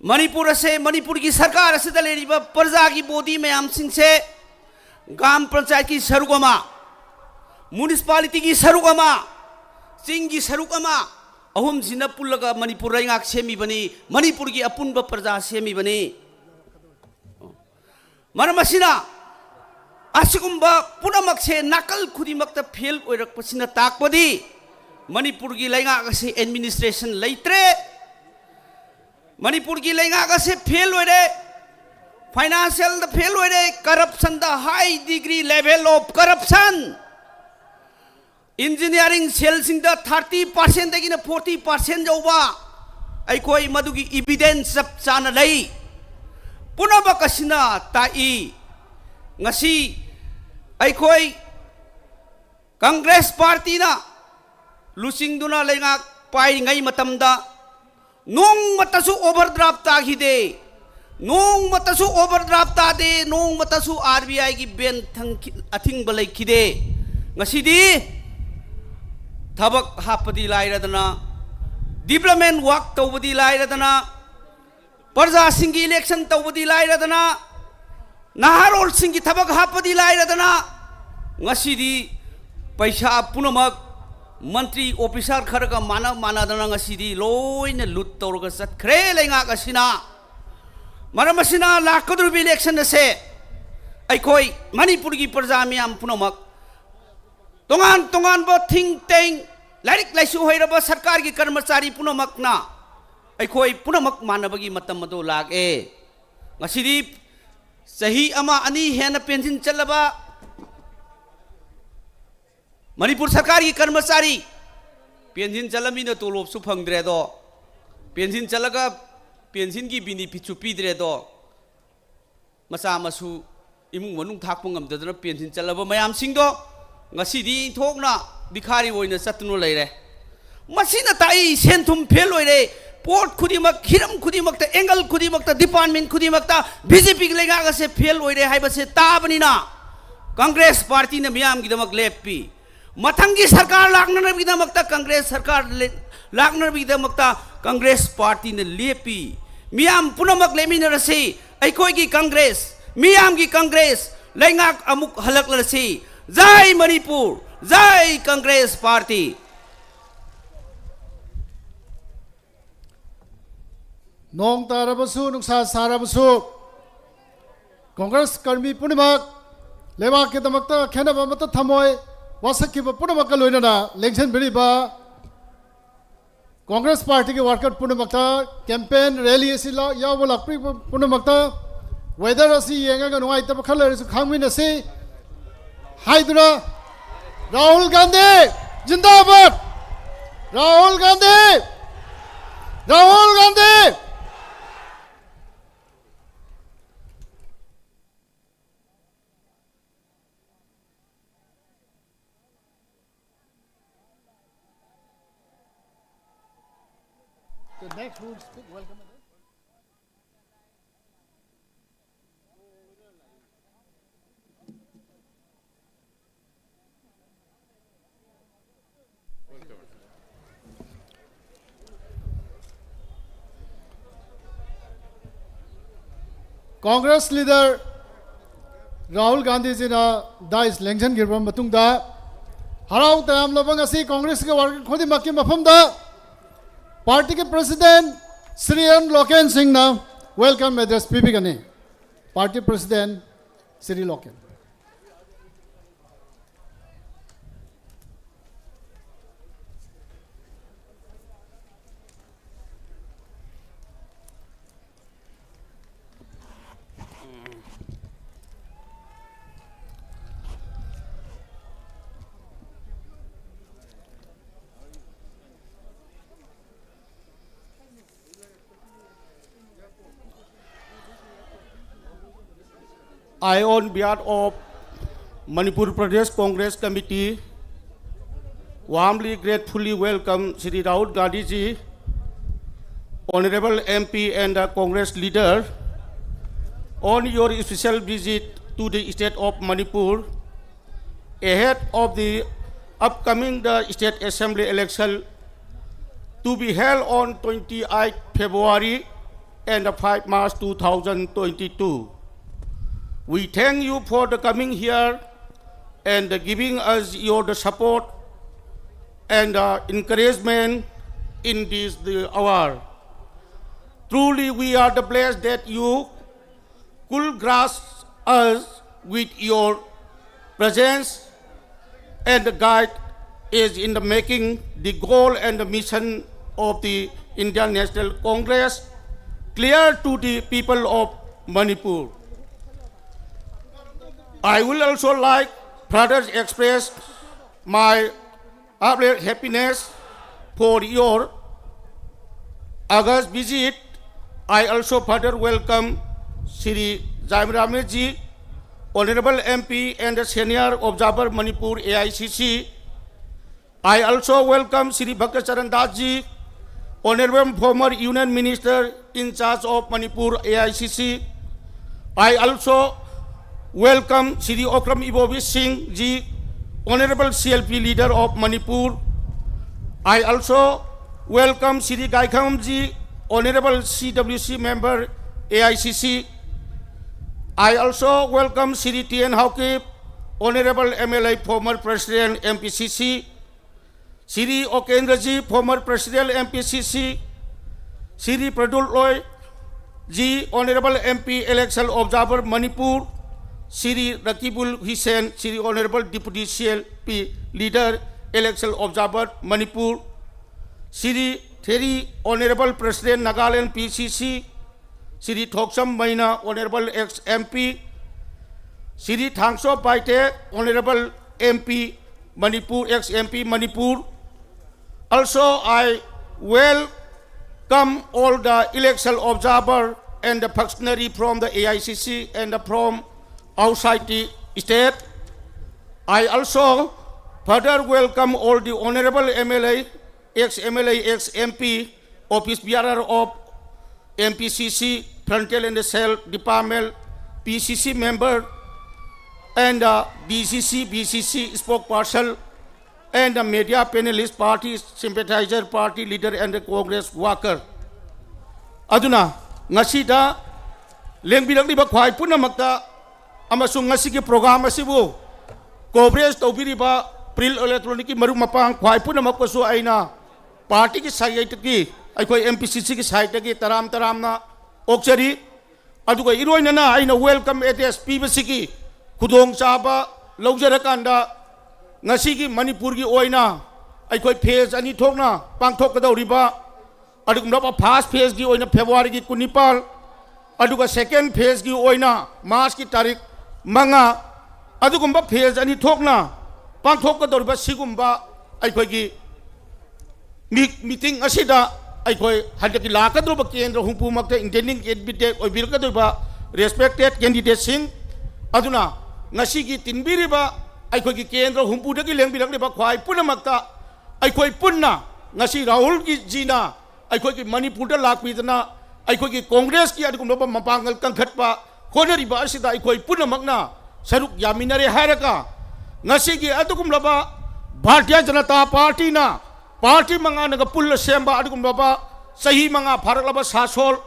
मणिपुर से मणिपुर की सरकार से प्रजा की बोदी मैम से ग्राम पंचायत की सरुकमा म्युनिसिपालिटी की सरुकमा चिंग की सरुकमा अहुम जिना पुल्लगा मणिपुर रैंगाक सेमीबनी मणिपुर की अपुनब प्रजा सेमीबनी मरमसिना असिगुम्बा पुनमक से नाकल खुदिमक फेल ओइरकपसिना ताकपदी मणिपुर की लैंगाक से एडमिनिस्ट्रेशन लेत्रे मणिपुर की लैंगाक से फेल ओइरे फाइनेंशियल फेल ओइरे corruption the high degree level of corruption engineering सेल्सिंग द 30% दगिना 40% जौबा अखोई मदुगी एविडेंस सब चाना लई पुनमक असिना ताई ngasi अखोई कांग्रेस पार्टी ना लुसिंग दुना लेंगा पाई नई मतमदा नोंग मतसु ओवरड्राफ्ट तागिदे नोंग मतसु ओवरड्राफ्ट तादे नोंग मतसु आरबीआई की Ben a thing बलई खिदे ngasi थबक हापदी लाइरदना development work तौबदी लाइरदना प्रजा सिंह इलेक्शन तौबदी लाइरदना नाहारोल सिंह थबक हापदी लाइरदना ngasi पैसा पुनमक मंत्री ऑफिसर खरगा मानव मानादना ngasi लोइना लुट तौरगा चतख्रे लेंगाक असिना मरमसिना लाकदुरबी इलेक्शन से अखोई मणिपुर की प्रजा मियाम पुनमक तोंगान तोंगान बो थिंग टेंग लाइक लाइसु होइरबा सरकार की कर्मचारी पुनमकना अखोई पुनमक मानबगी मतम मदो लागे ngasi सही अमा अनि हेन पेंशन चलबा मणिपुर सरकार की कर्मचारी पेंशन चलमीन तोलोब सु फंगद्रे दो पेंशन चलगा पेंशन की बेनिफिट सु पीद्रे दो मसा मसु इमुंग मनुंग थाकपु ngamdadana पेंशन चलबा मयाम सिंगदो ngasi थोकना भिखारी ओइना चतनु लैरे मसिना ताई सेंथुम फेल ओइरे पोर्ट खुदिमक खिरम खुदिमक एंगल खुदिमक डिपार्टमेंट खुदिमक बीजेपी की लेगा से फेल ओइरे हाइबसे ताबनिना कांग्रेस पार्टी ने मियाम गिदमक लेपी मथंगी सरकार लागनर गिदमक कांग्रेस सरकार लागनर गिदमक कांग्रेस पार्टी ने लेपी मियाम पुनमक लेमिनरसे अखोई की कांग्रेस मियाम की कांग्रेस लेंगाक अमुक हलकलरसे जय मणिपुर जय कांग्रेस पार्टी नोंग तारबसु नुक्सा सारबसु कांग्रेस कर्मी पुनमक लेबाक के दमकता खेनब मत थमोय वासकिब पुनमक लोइनना लेक्शन बिरिबा कांग्रेस पार्टी के वर्कर पुनमकता कैंपेन रैली असिला याव लक्पि पुनमकता वेदर असि येंगा नुआइ तब खलरसु खांगमिनसे हाइदुरा राहुल गांधी जिंदाबाद Rahul Gandhi Rahul Gandhi The next who will speak, welcome. Congress leader Rahul Gandhi ji ने दाइस लेंशन गिरब मतुंगदा हराव तयाम लबंग असी कांग्रेस के वर्ग खुदी मक्की मफमदा पार्टी के प्रेसिडेंट श्री एन लोकेन सिंह ना वेलकम एड्रेस पीपी गने party president Shri Loken I, on behalf of Manipur Pradesh Congress Committee, warmly gratefully welcome Shri Rahul Gandhi ji, Honorable MP and Congress leader, on your special visit to the state of Manipur ahead of the upcoming state assembly election to be held on 28 February and 5 March 2022. We thank you for the coming here and giving us your support and encouragement in this hour. Truly, we are the blessed that you could grasp us with your presence and the guide is in the making the goal and the mission of the Indian National Congress clear to the people of Manipur. I will also like brothers express my heartfelt happiness for your August visit. I also further welcome Shri Jaimramji, Honorable MP and the Senior Observer Manipur AICC. I also welcome Shri Bhaktacharan Das ji, Honorable former Union Minister in charge of Manipur AICC. I also welcome Shri Okram Ibovi Singh ji, Honorable CLP leader of Manipur. I also welcome Shri Gaikham ji, Honorable CWC member AICC. I also welcome Shri T.N. Haukip, Honorable MLA former President MPCC. Shri Okendra ji, former President MPCC. Shri Pradul Roy ji, Honorable MP Election Observer Manipur. Shri Rakibul Hussain, Shri Honorable Deputy CLP Leader, Election Observer, Manipur. Shri Theri, Honorable President, Nagaland PCC. Shri Thoksam Maina, Honorable ex-MP. Shri Thangso Paite, Honorable MP, Manipur, ex-MP, Manipur. Also, I welcome all the election observer and the functionary from the AICC and from outside the state. I also further welcome all the honorable MLA, ex-MP, office bearer of MPCC, frontal and the cell department, PCC member, and DCC, BCC spokesperson, and the media panelist, party sympathizer, party leader, and the Congress worker. Aduna, ngasida, lengbilang di ba kwai punamakta, amasung ngasigi program asibu coverage tawbiriba pril electronic maru mapang khwai puna mapkasu aina party ki side ki aikoi MPCC ki side ki taram na okchari aduga iroina na aina welcome address pibasiki khudong chaba lawjarakanda ngasigi Manipur ki oina aikoi phase ani thokna pangthok kadawriba adugumra first phase ki oina February ki kunipal aduga second phase ki oina March ki tarik manga adugumba phase ani thokna pangthok kadawriba sigumba aikoi meeting asida aikoi handaki lakadruba kendra humpumakta intending candidate oibirkadruba respected candidate sing aduna ngasigi tinbiriba aikoi ki kendra humpudagi lengbirakliba khwai punamakta aikoi punna ngasi Rahul ki jina aikoi ki Manipur da lakpidana aikoi ki Congress ki adugumba mapangal kangkhatpa honariba asida aikoi punamakna saruk yaminare haraka ngasigi adugumba Bharatiya Janata Party na party manga naga pulla semba adugumba sahi manga pharaklaba sasol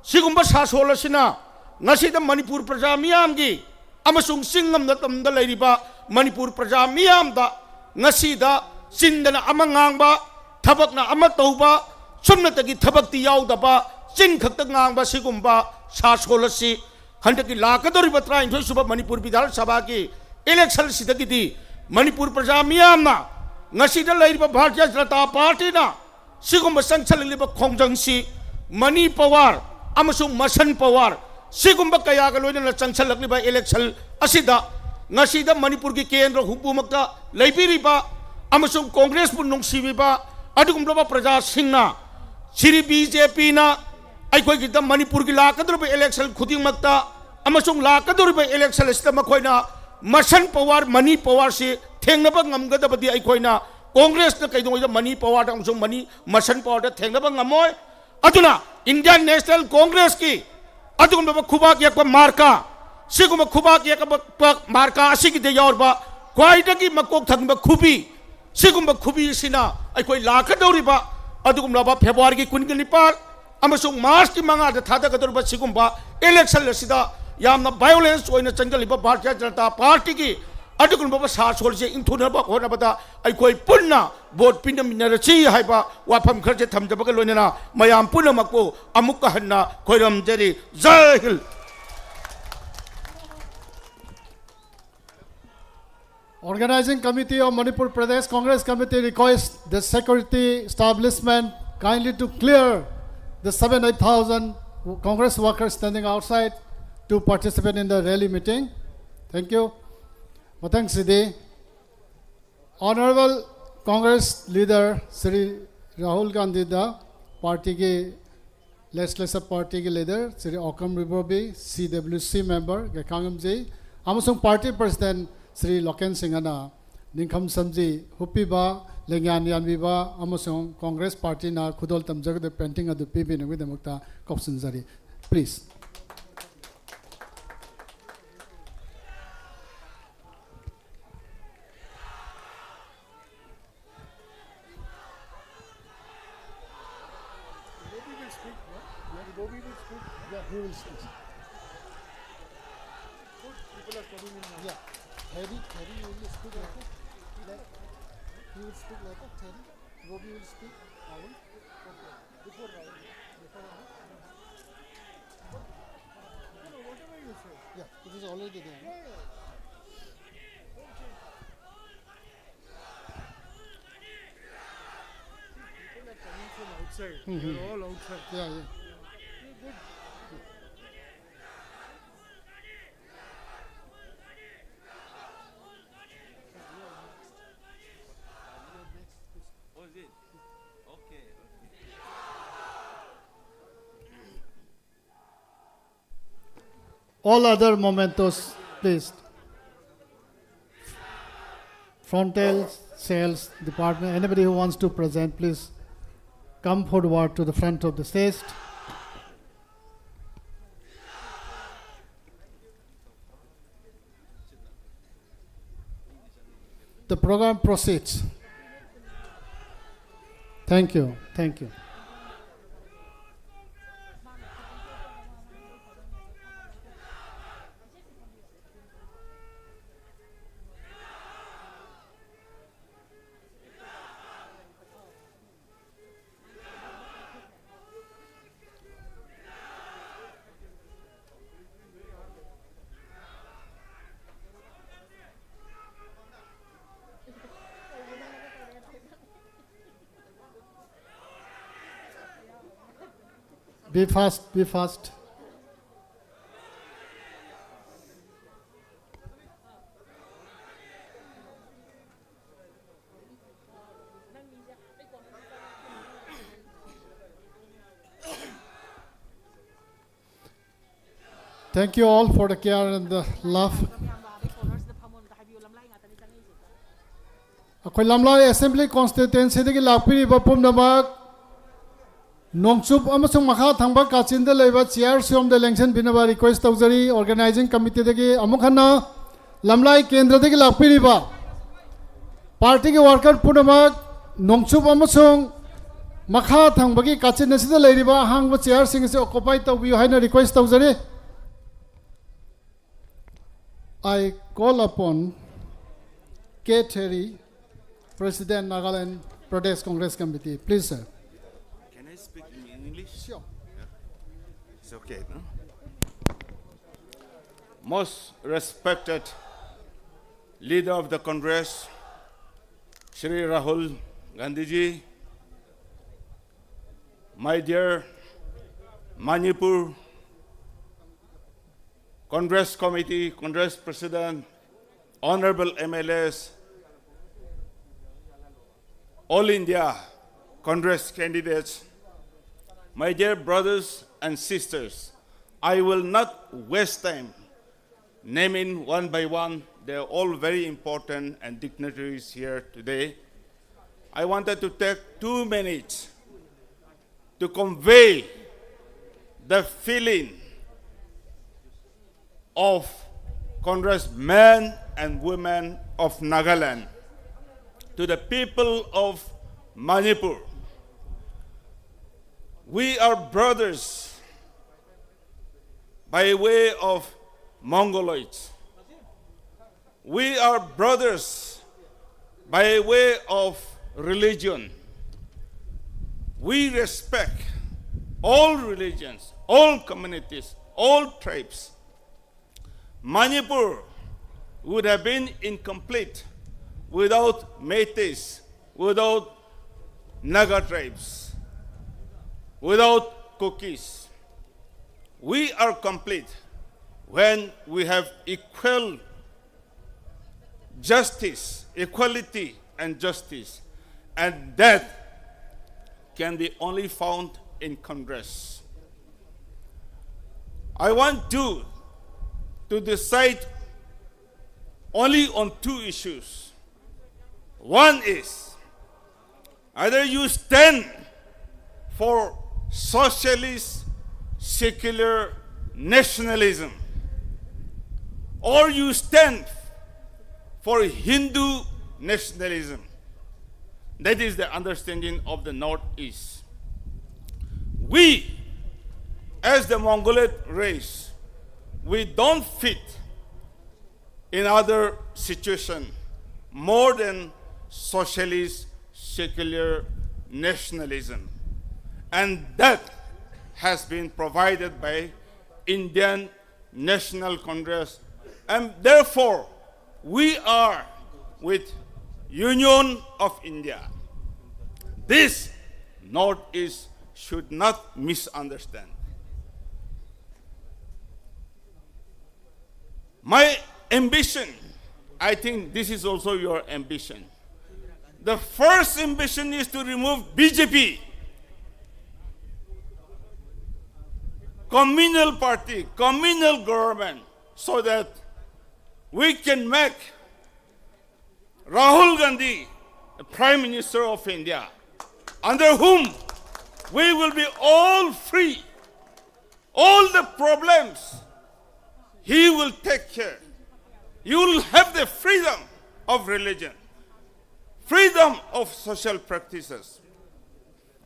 sigumba sasol asina ngasida Manipur praja miyam gi amasung singam da tamda lairiba Manipur praja miyam da ngasida sindana amangangba thabakna amatauba sumnatagi thabakti yaudaba sin khakta ngangba sigumba sasol asi handaki lakadoriba train thoi suba Manipur Bidhana Sabha ki election sidagidi Manipur praja miyam na ngasida lairiba Bharatiya Janata Party na sigumba sangchaliliba khongjangsi Mani Power amasung Masan Power sigumba kaya ka loina na sangchalakliba election asida ngasida Manipur ki kendra hukumakta laibiriba amasung Congress punong sibiba adugumba praja singna Shri BJP na aikoi kita Manipur ki lakadruba election khudingmakta amasung lakadruba election asida makhoina Masan Power Mani Power si thengnaba ngamgadabadi aikoina Congress na kaidongoida Mani Power ta amasung Mani Masan Power ta thengnaba ngamoy aduna Indian National Congress ki adugumba khubak yakpa marka siguma khubak yakpa marka asigi de yorba kwaidagi makok thangba khubi sigumba khubi sina aikoi lakadoriba adugumba February ki 29 amasung March ki manga da thada kador ba sigumba election lesida yamna violence oina changali ba Bharatiya Janata Party ki adukun ba sa sol se inthuna ba khona ba da ai koi punna vote pinam minarachi hai ba wafam kharje thamja ba loina mayam punna makpo amuk ka hanna khoiram jari jai hind. Organizing Committee of Manipur Pradesh Congress Committee requests the security establishment kindly to clear the 7,000 Congress workers standing outside to participate in the rally meeting. Thank you. Matang Siddhi. Honorable Congress leader Shri Rahul Gandhi the party ke legislative party ke leader Shri Okam Ribobi CWC member Gekangam ji amasung party president Shri Loken Singhana Ninkham Samji Hupiba Lengyan Yanviba amasung Congress party na khudol tamjag the painting of the PB na with the mukta kopsunzari. Please. He will speak. People are coming in now. Yeah. Harry will speak like that. He will speak like that. Harry. Robi will speak. Rahul. Okay. Before Rahul. No, whatever you say. Yeah. It is already there. No? People are coming from outside. They're all outside. Yeah. Good. All other mementos, please. Frontal, sales department, anybody who wants to present, please come forward to the front of the stage. The program proceeds. Thank you. Thank you. Be fast, be fast. Thank you all for the care and the love. Akhoi Lamlai Assembly Constituency dagi lakpiri bapum namak Nongchup amasung makha thangba kachinda leiba chair siom de election binaba request taujari organizing committee dagi amukhana lamlai kendra dagi lakpiri ba party ke worker punamak nongchup amasung makha thangbagi kachinda sida leiriba hangba chair sing se occupy tawbiu haina request taujari. I call upon K. Terry, President Nagaland Pradesh Congress Committee. Please, sir. Can I speak in English? Sure. It's okay, no? Most respected leader of the Congress, Shri Rahul Gandhiji, my dear Manipur Congress Committee, Congress President, Honorable MLAs, All India Congress candidates, my dear brothers and sisters, I will not waste time naming one by one. They're all very important and dignitaries here today. I wanted to take 2 minutes to convey the feeling of congressmen and women of Nagaland to the people of Manipur. We are brothers by way of Mongoloids. We are brothers by way of religion. We respect all religions, all communities, all tribes. Manipur would have been incomplete without Métis, without Naga tribes, without Kukis. We are complete when we have equal justice, equality and justice. And that can be only found in Congress. I want you to decide only on two issues. One is either you stand for socialist, secular nationalism, or you stand for Hindu nationalism. That is the understanding of the Northeast. We, as the Mongoloid race, we don't fit in other situation more than socialist, secular nationalism. And that has been provided by Indian National Congress. And therefore, we are with Union of India. This Northeast should not misunderstand. My ambition, I think this is also your ambition. The first ambition is to remove BJP, communal party, communal government, so that we can make Rahul Gandhi the Prime Minister of India, under whom we will be all free. All the problems he will take care. You will have the freedom of religion, freedom of social practices,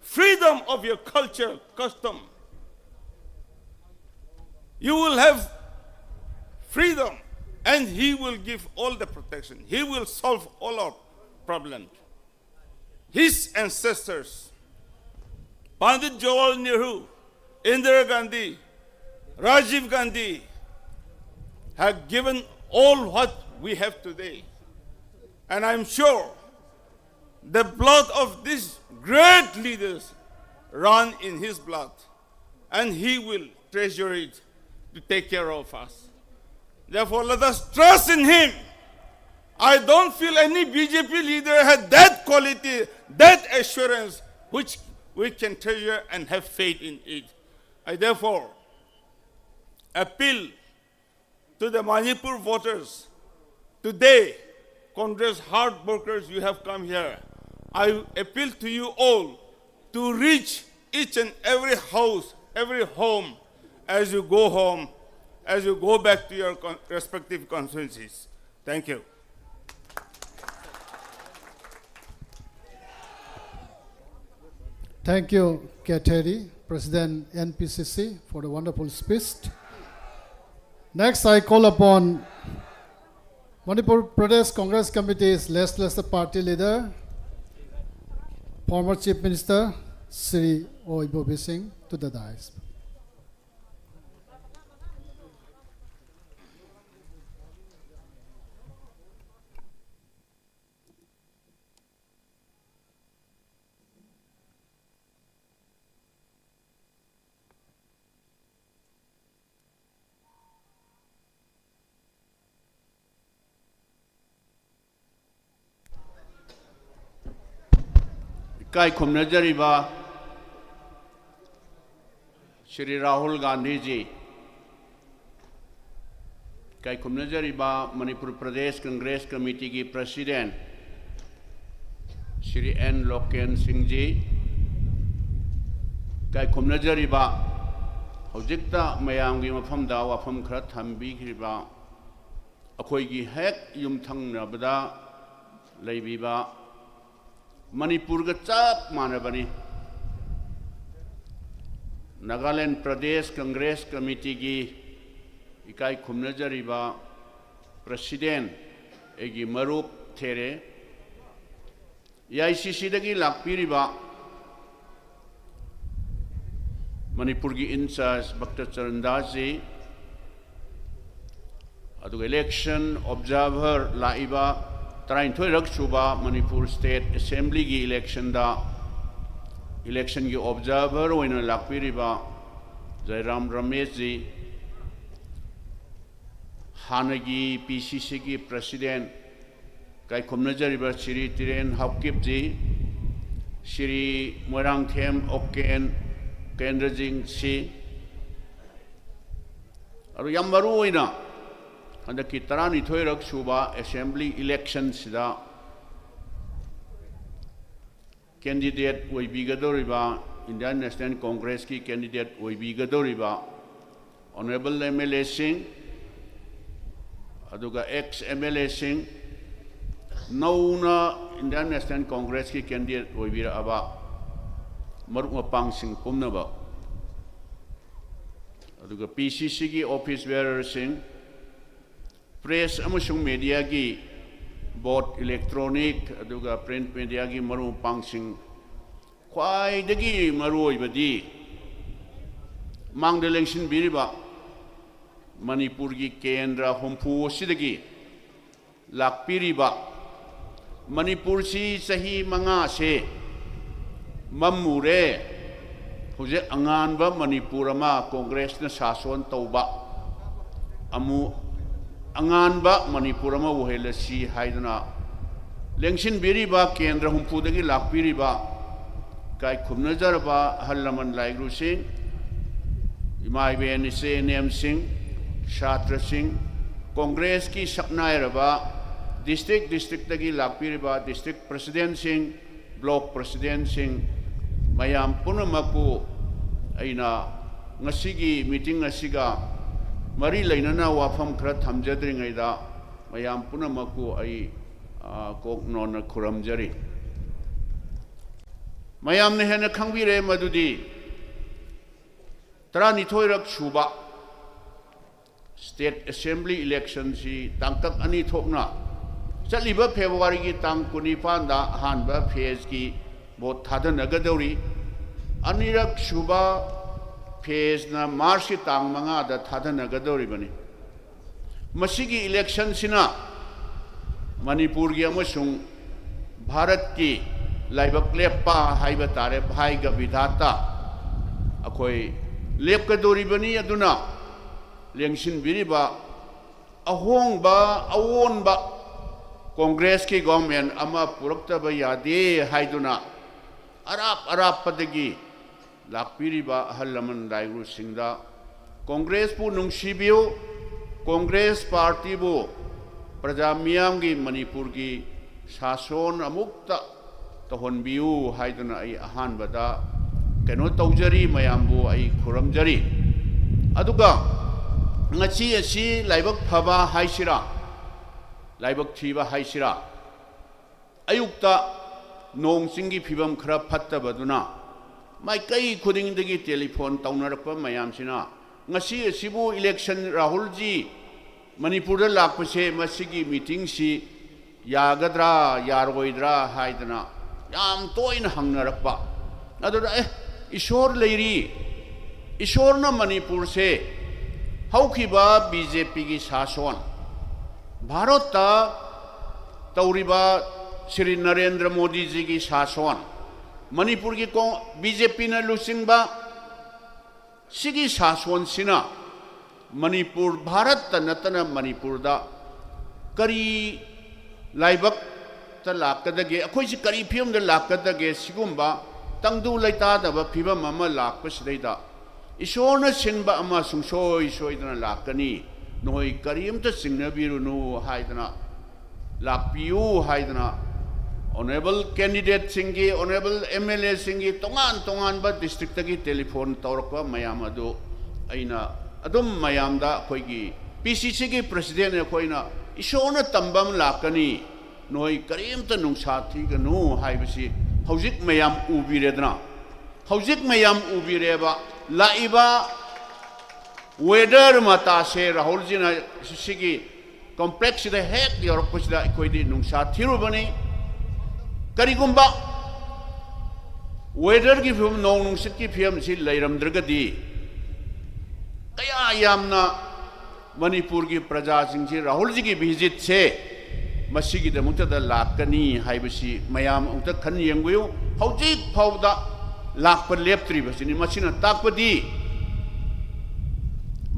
freedom of your culture, custom. You will have freedom, and he will give all the protection. He will solve all our problems. His ancestors, Pandit Jawaharlal Nehru, Indira Gandhi, Rajiv Gandhi, have given all what we have today. And I'm sure the blood of these great leaders run in his blood, and he will treasure it to take care of us. Therefore, let us trust in him. I don't feel any BJP leader had that quality, that assurance, which we can treasure and have faith in it. I therefore appeal to the Manipur voters. Today, Congress hard workers, you have come here. I appeal to you all to reach each and every house, every home, as you go home, as you go back to your respective constituencies. Thank you. Thank you, Kateri, President NPCC, for the wonderful speech. Next, I call upon Manipur Pradesh Congress Committee's Legislative Party Leader, former Chief Minister Shri Oibobi Singh, to the dais. Kai Kumnajariba Shri Rahul Gandhi ji, Kai Kumnajariba Manipur Pradesh Congress Committee ki President Shri N. Loken Singh ji, Kai Kumnajariba Hojikta Mayamgi Mafamda Wafam Krat Hambi Kriba Akoigi Hek Yumthang Nabada Laibiba Manipur ka chap manabani Nagaland Pradesh Congress Committee gi ikai khumnajariba President egi marup there AICC dagi lakpiriba Manipur gi in charge Dr. Charandaji adu election observer laiba Tarainthoi Raksuba Manipur State Assembly gi election da election gi observer oina lakpiriba Jairam Ramesh ji Hanagi PCC gi president kai khumnajariba Shri Tiren Hapkip ji Shri Moirangthem Oken Kendrajing si aru yam maru oina anda ki tarani thoirak suba assembly election sida candidate oibigadoriba Indian National Congress ki candidate oibigadoriba honorable MLA Singh aduga ex MLA Singh nauna Indian National Congress ki candidate oibira aba maruk mapang sing pumnaba aduga PCC ki office bearer Singh press amasung media gi both electronic aduga print media gi maru pang sing khwai dagi maroi badi mangde election biriba Manipur gi kendra hompu sidagi lakpiriba Manipur si sahi manga se mamure huje anganba Manipur ama Congress na sason tauba amu anganba Manipur ama wohelasi haiduna lengshin biriba kendra hompu dagi lakpiriba kai khumnajarba halaman laigru sing imai ben se nem sing Shatra Singh Congress ki saknai raba district dagi lakpiriba district president Singh block president Singh mayam punamaku aina ngasigi meeting asiga mari lainana wafam khara thamjadringai da mayam punamaku ai kok non khuramjari mayam ne hena khangbire madudi tarani thoirak suba State Assembly election si tangkak ani thokna chaliba February ki tang kunipan da hanba phase ki vote thadanagadori anirak suba phase na March ki tang manga da thadanagadori bani masigi election sina Manipur gi amasung Bharat ki laibak lepa haiba tare bhai ga vidhata akoi lepkadori bani aduna lengshin biriba ahongba awonba Congress ki government ama puraktaba yade haiduna arap padagi lakpiriba halaman dairu singda Congress pu nungsibiu Congress party bu praja miyam gi Manipur gi sason amukta tahonbiu haiduna ai ahan bada keno taujari mayambu ai khuramjari aduga ngachi asi laibak phaba haisira laibak thiba haisira ayukta nong singi phibam khara phattabaduna mai kai khuding dagi telephone taunarakpa mayam sina ngasi asibu election Rahul ji Manipur da lakpase masigi meeting si yagadra yaroidra haidana yam toina hangnarakpa adura ishor leiri ishor na Manipur se haukiba BJP ki sason Bharata tauriba Shri Narendra Modi ji ki sason Manipur ki BJP na lusingba sigi sason sina Manipur Bharat natana Manipur da kari laibak ta lakadage akhoi si kari phim da lakadage sigumba tangdu laita da ba phiba mama lakpasidai Ishona sinba ama sungsoi soidana lakani noi karimta singnabiru nu haidana lakpiu haidana honorable candidate singi honorable MLA singi tongan ba district tagi telephone tawrakwa mayam adu aina adum mayam da khoigi PCC ki president khoina ishona tambam lakani noi karimta nungsa thiganu haibasi hojik mayam ubiredna hojik mayam ubireba लाइबा वेदर मता से राहुल जी ना सिगी complex दे हेक योरपसिदा अखोइदि नुंसा थिरुबनी करिगुंबा वेदर की फिल्म नौ नुंसित की फिल्म से लैरमद्रगदी कया यामना मणिपुर की प्रजा सिंह से राहुल जी की विजिट से मसीगी दमुक्तदा लाकनी हाइबसी मयाम उक्त खन यंगुयो हौजिक फाउदा लाकप लेप्त्रिबसिनी मसिना ताकपदी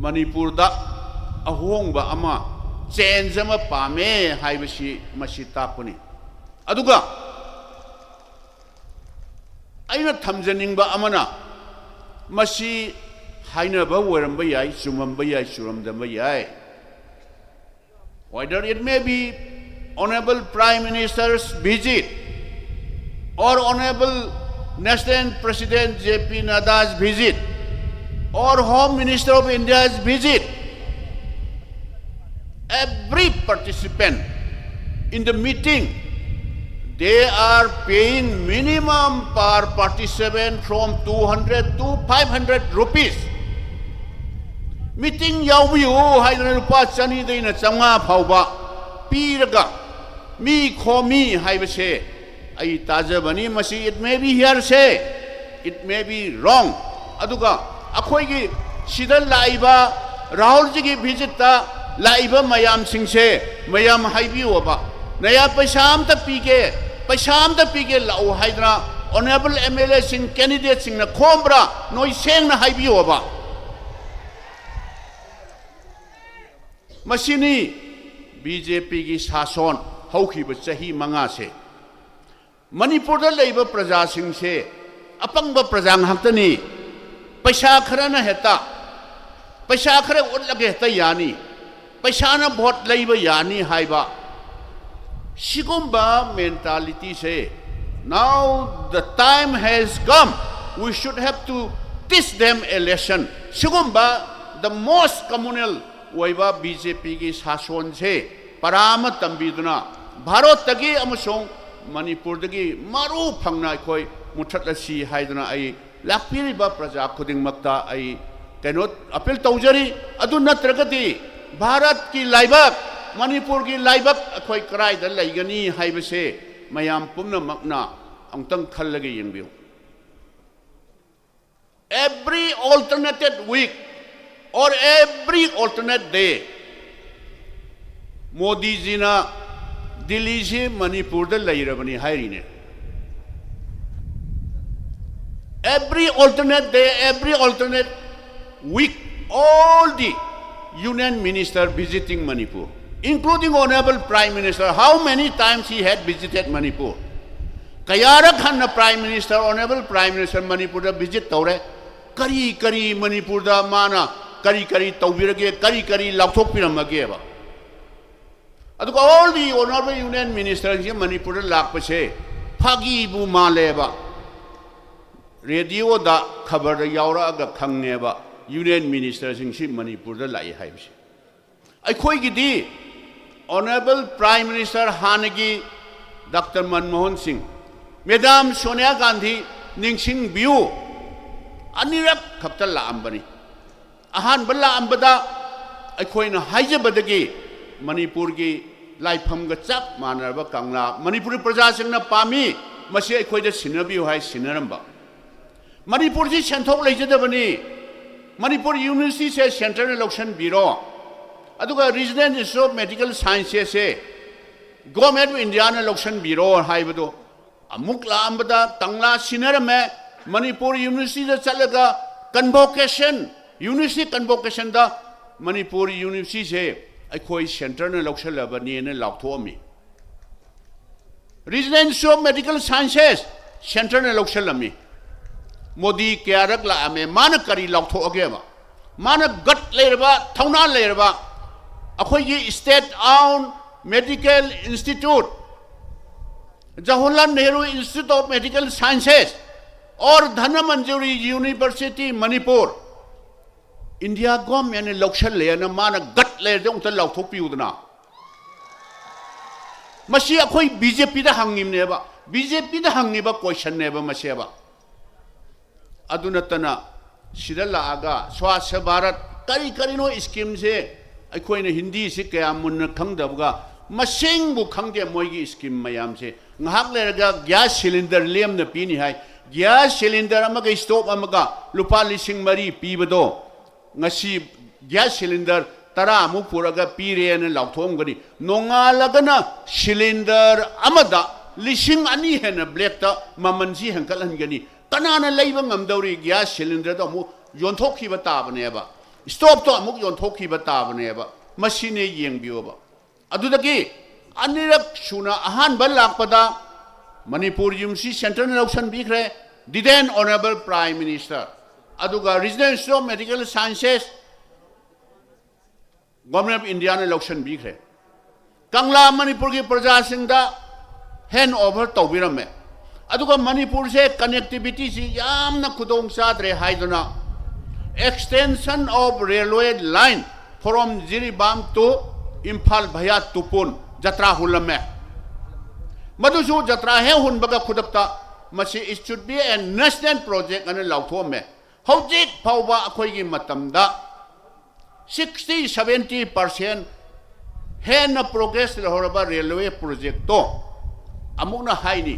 मणिपुर दा अहोंगबा अमा चेंज अमा पामे हाइबसी मसी ताकपनी अदुगा अइना थमजनिंगबा अमना मसी हाइनबा वरंबा याय सुमंबा याय सुरमदंबा याय whether it may be Honorable Prime Minister's visit or Honorable National President J.P. Nadda's visit or Home Minister of India's visit, every participant in the meeting, they are paying minimum per participant from 200 to 500 rupees. Meeting yawiyo haidana lupa chani deina changa phauba piraga mi khomi haibase ai tajabani masi it may be here say it may be wrong aduga akhoi gi sidal laiba rahul ji gi visit ta laiba mayam sing se mayam haibiyo ba naya paisam ta pige lau haidra honorable MLA sing candidate sing na khombra noi seng na haibiyo ba मसीनी BJP की शासन हौखिब चाही मंगा से मणिपुर लेब प्रजा सिंह से अपंग प्रजा हक्तनी पैसा खरन हेता पैसा खर उलगे हेता यानी पैसा न वोट लेब यानी हाइबा सिगुम्बा मेंटालिटी से now the time has come we should have to teach them a lesson सिगुम्बा the most communal वैबा बीजेपी की शासन से पराम तंबीदना भारत तगी अमसों मणिपुर तगी मारू फंगना कोई मुठतलसी हाइदना आई लापिरिबा प्रजा खुदिंगमक्ता आई कैनो अपील तौजरी अदु नत्रगति भारत की लाइबक मणिपुर की लाइबक कोई कराइद लैगनी हाइबसे मयाम पुम्नमक्ना अंतंग खल्लगे यंबियो every alternated week or every alternate day Modi ji ना दिल्ली से मणिपुर द लैरबनी हाइरिने every alternate day every alternate week all the union minister visiting Manipur including honorable prime minister how many times he had visited Manipur kayarak hanna prime minister honorable prime minister Manipur da visit tawre kari Manipur da mana kari tawbirage kari lathok piramage ba aduga all the honorable union ministers here Manipur lakpase phagi bu male ba radio da khabar da yaura ga khangne ba union ministers sing si Manipur da lai haibse ai khoi gi di honorable prime minister hanagi Dr. Manmohan Singh Madam Sonia Gandhi ningsing biu anirak khapta la ambani ahan balla ambada ai khoi na haijabadagi Manipur की लाइफम का चप मानरब कंगला मणिपुरी प्रजा सिंह पामी मसी अखोइद सिनबियो हाय सिनरंबा मणिपुर जी सेंथोक लेजदबनी मणिपुर यूनिवर्सिटी से सेंट्रल इलेक्शन ब्यूरो अदुगा regional institute of medical sciences से गवर्नमेंट ऑफ इंडिया ने इलेक्शन ब्यूरो हाइबदो अमुक लांबदा कंगला सिनरमे मणिपुर यूनिवर्सिटी दा चलगा कन्वोकेशन यूनिवर्सिटी कन्वोकेशन दा मणिपुर यूनिवर्सिटी से अखोई सेंटर ने लौशलबनी ने लाथोमी regional institute of medical sciences centre ने लौशलमी मोदी क्यारक लामे मान करी लाथोगे मान गट लेरबा थौना लेरबा अखोई state own medical institute Jawaharlal Nehru institute of medical sciences और Dhanamanjuri university Manipur India government ने लौशल लेना माना गट ले उनका लौथोपीउदना मसी अखोई बीजेपी दा हंगिमनेबा बीजेपी दा हंगिबा क्वेश्चन नेबा मसेबा अदुनतना सिदा लागा स्वास्थ्य भारत करी करीनो स्कीम से अखोइन हिंदी से क्या मुन्न खंगदबगा मसिंग बु खंगे मोइगी स्कीम मयाम से ngahak lerga gas cylinder lem na pini hai gas cylinder amaga stove amaga lupa lising mari pibado ngasi gas cylinder tara mu puraga pire na lauthom gani nongalagana cylinder amada lising ani hena black ta mamanji hankalan gani kanana leiba ngamdauri gas cylinder da mu yontokhi ba tabane ba stove to amuk yontokhi ba tabane ba machine yengbiyo ba adudagi अनिरक सुना अहान बल लापदा Manipur university central election बीखरे डिडेन honourable prime minister अदुगा regional institute of medical sciences government of India ने election बीखरे कंगला मणिपुर की प्रजा सिंदा हैंड ओवर तौबिरमे अदुगा मणिपुर से कनेक्टिविटी से यामना खुदोंग सादरे हाइदना extension of railway line from Jiribam to Imphal भया तुपुन जत्रा हुलमे मधुसु जत्रा है हुनबगा खुदपता मसी it should be a national project अने लाउथोमे हौजिक फावबा अखोइगी मतमदा 60-70% हेन प्रोग्रेस लहरबा रेलवे प्रोजेक्ट तो अमुना हाइनी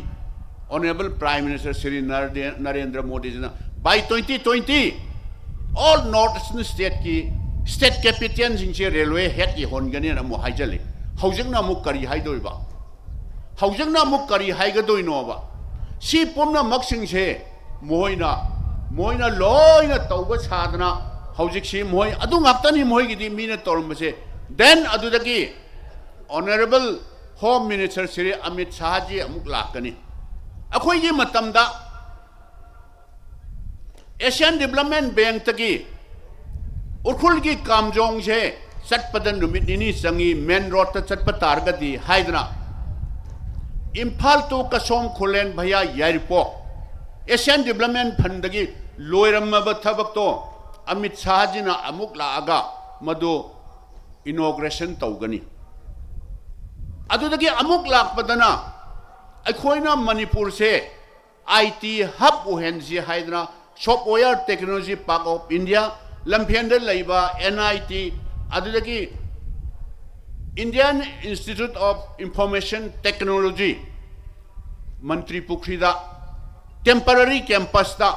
honourable prime minister Shri Narendra Modi ji by 2020 all north eastern state capital सिंचे रेलवे हेड की होनगनी न मु हाइजले हौजंगना मुक करी हाइदोइबा हौजंगना मुक करी हाइगदोइनोबा सी पुमना मक्सिंग से मोइना लोइना तौबा सादना हौजिक सी मोइ अदु ngaptani मोइगिदि मीना तोरमसे देन अदुदगी honourable home minister Shri Amit Shah ji अमुक लाकनी अखोइगी मतमदा एशियन डेवलपमेंट बैंक तकी उरखुल की कामजोंग से चटपदन नुमित निनी संगी मेन रोड त चटप तारगदी हाइदना इम्फाल तो कसोम खुलेन भैया यारिपो एशियन डेवलपमेंट फंड की लोयरमब थबक तो अमित शाह जी ना अमुक लागा मदो इनॉग्रेशन तौगनी अदुदगी अमुक लापदना अखोइना मणिपुर से आईटी हब उहेंजी हाइदना software technology park of India लंफेंदर लैबा एनआईटी अदुदगी Indian institute of information technology मंत्री पुखरीदा टेम्पररी कैंपस दा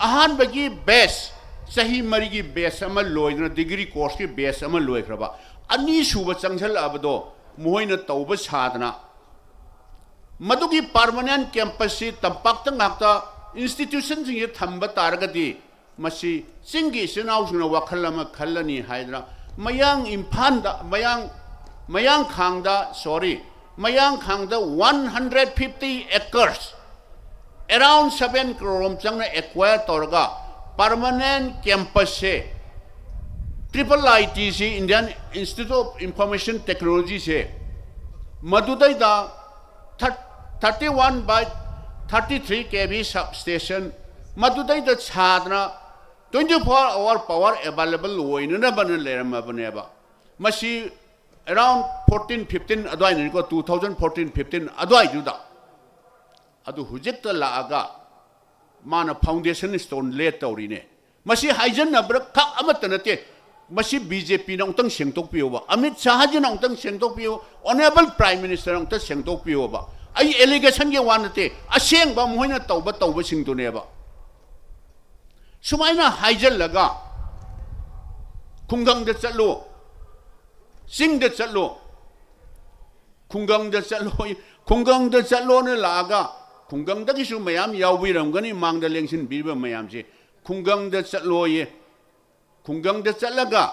अहान बगी बेस सही मरी की बेस अमल लोइना डिग्री कोर्स की बेस अमल लोइखरबा अनी सुब चंगसल अबदो मोइना तौब सादना मदुगी परमानेंट कैंपस से तंपाक तंगाक्ता इंस्टीट्यूशन सिंगे थंब तारगदी मसी सिंगी सिनाउसुना वखल अमा खल्लनी हाइदना मयांग इम्फान मयांग खांगदा सॉरी मयांग खांगदा 150 acres around 7 crore चंगना एक्वायर तोरगा परमानेंट कैंपस से triple ITC Indian institute of information technology से मदुदैदा 31/33 kV सब स्टेशन मदुदैदा छादना 24 hour power available होइनना बन लेरमबनेबा मसी around 14-15 अदवाई निको 2014-15 अदवाई जुदा अदु हुजिक लागा माना फाउंडेशन स्टोन ले तौरीने मसी हाइजन नब्र खक अमत नते मसी बीजेपी नंतंग सेंगतोकपियोबा अमित शाह जी नंतंग सेंगतोकपियो ऑनरेबल प्राइम मिनिस्टर नंत सेंगतोकपियोबा आई एलिगेशन के वानते असेंगबा मोइना तौबा सिंगतुनेबा सुमाइना हाइजल लगा खुंगंग दे चलो सिंग दे चलो खुंगंग दे चलो ने लागा खुंगंग दगिसु मयाम याविरमगनी मांगदा लेंसिन बिबा मयाम से खुंगंग दे चलो ये खुंगंग दे चलगा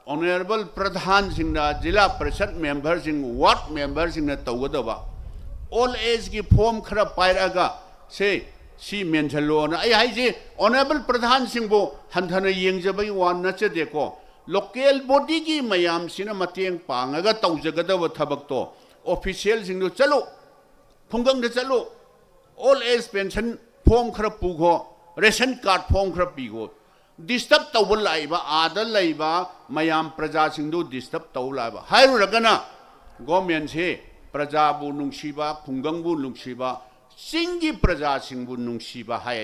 ऑनरेबल प्रधान Singh zila parishad member Singh ward member Singh तौगदबा ऑल एज की फॉर्म खरा पायरगा से सी मेंझलो ना आई जे ऑनरेबल प्रधान सिंह बो हंथन येंजबई वान नचदेको लोकल बॉडी की मयाम सिना मतेंग पांगगा तौजगदब थबक तो ऑफिशियल सिंह चलो खुंगंग दे चलो ऑल एज पेंशन फॉर्म खरा पुगो रेशन कार्ड फॉर्म खरा पीगो डिस्टर्ब तौब लाइबा आदा लाइबा मयाम प्रजा सिंधु डिस्टर्ब तौ लाइबा हाइरुरगना गवर्नमेंट से प्रजा बु नुंसीबा खुंगंग बु नुंसीबा सिंगी प्रजा सिंबु नुंसीबा हाय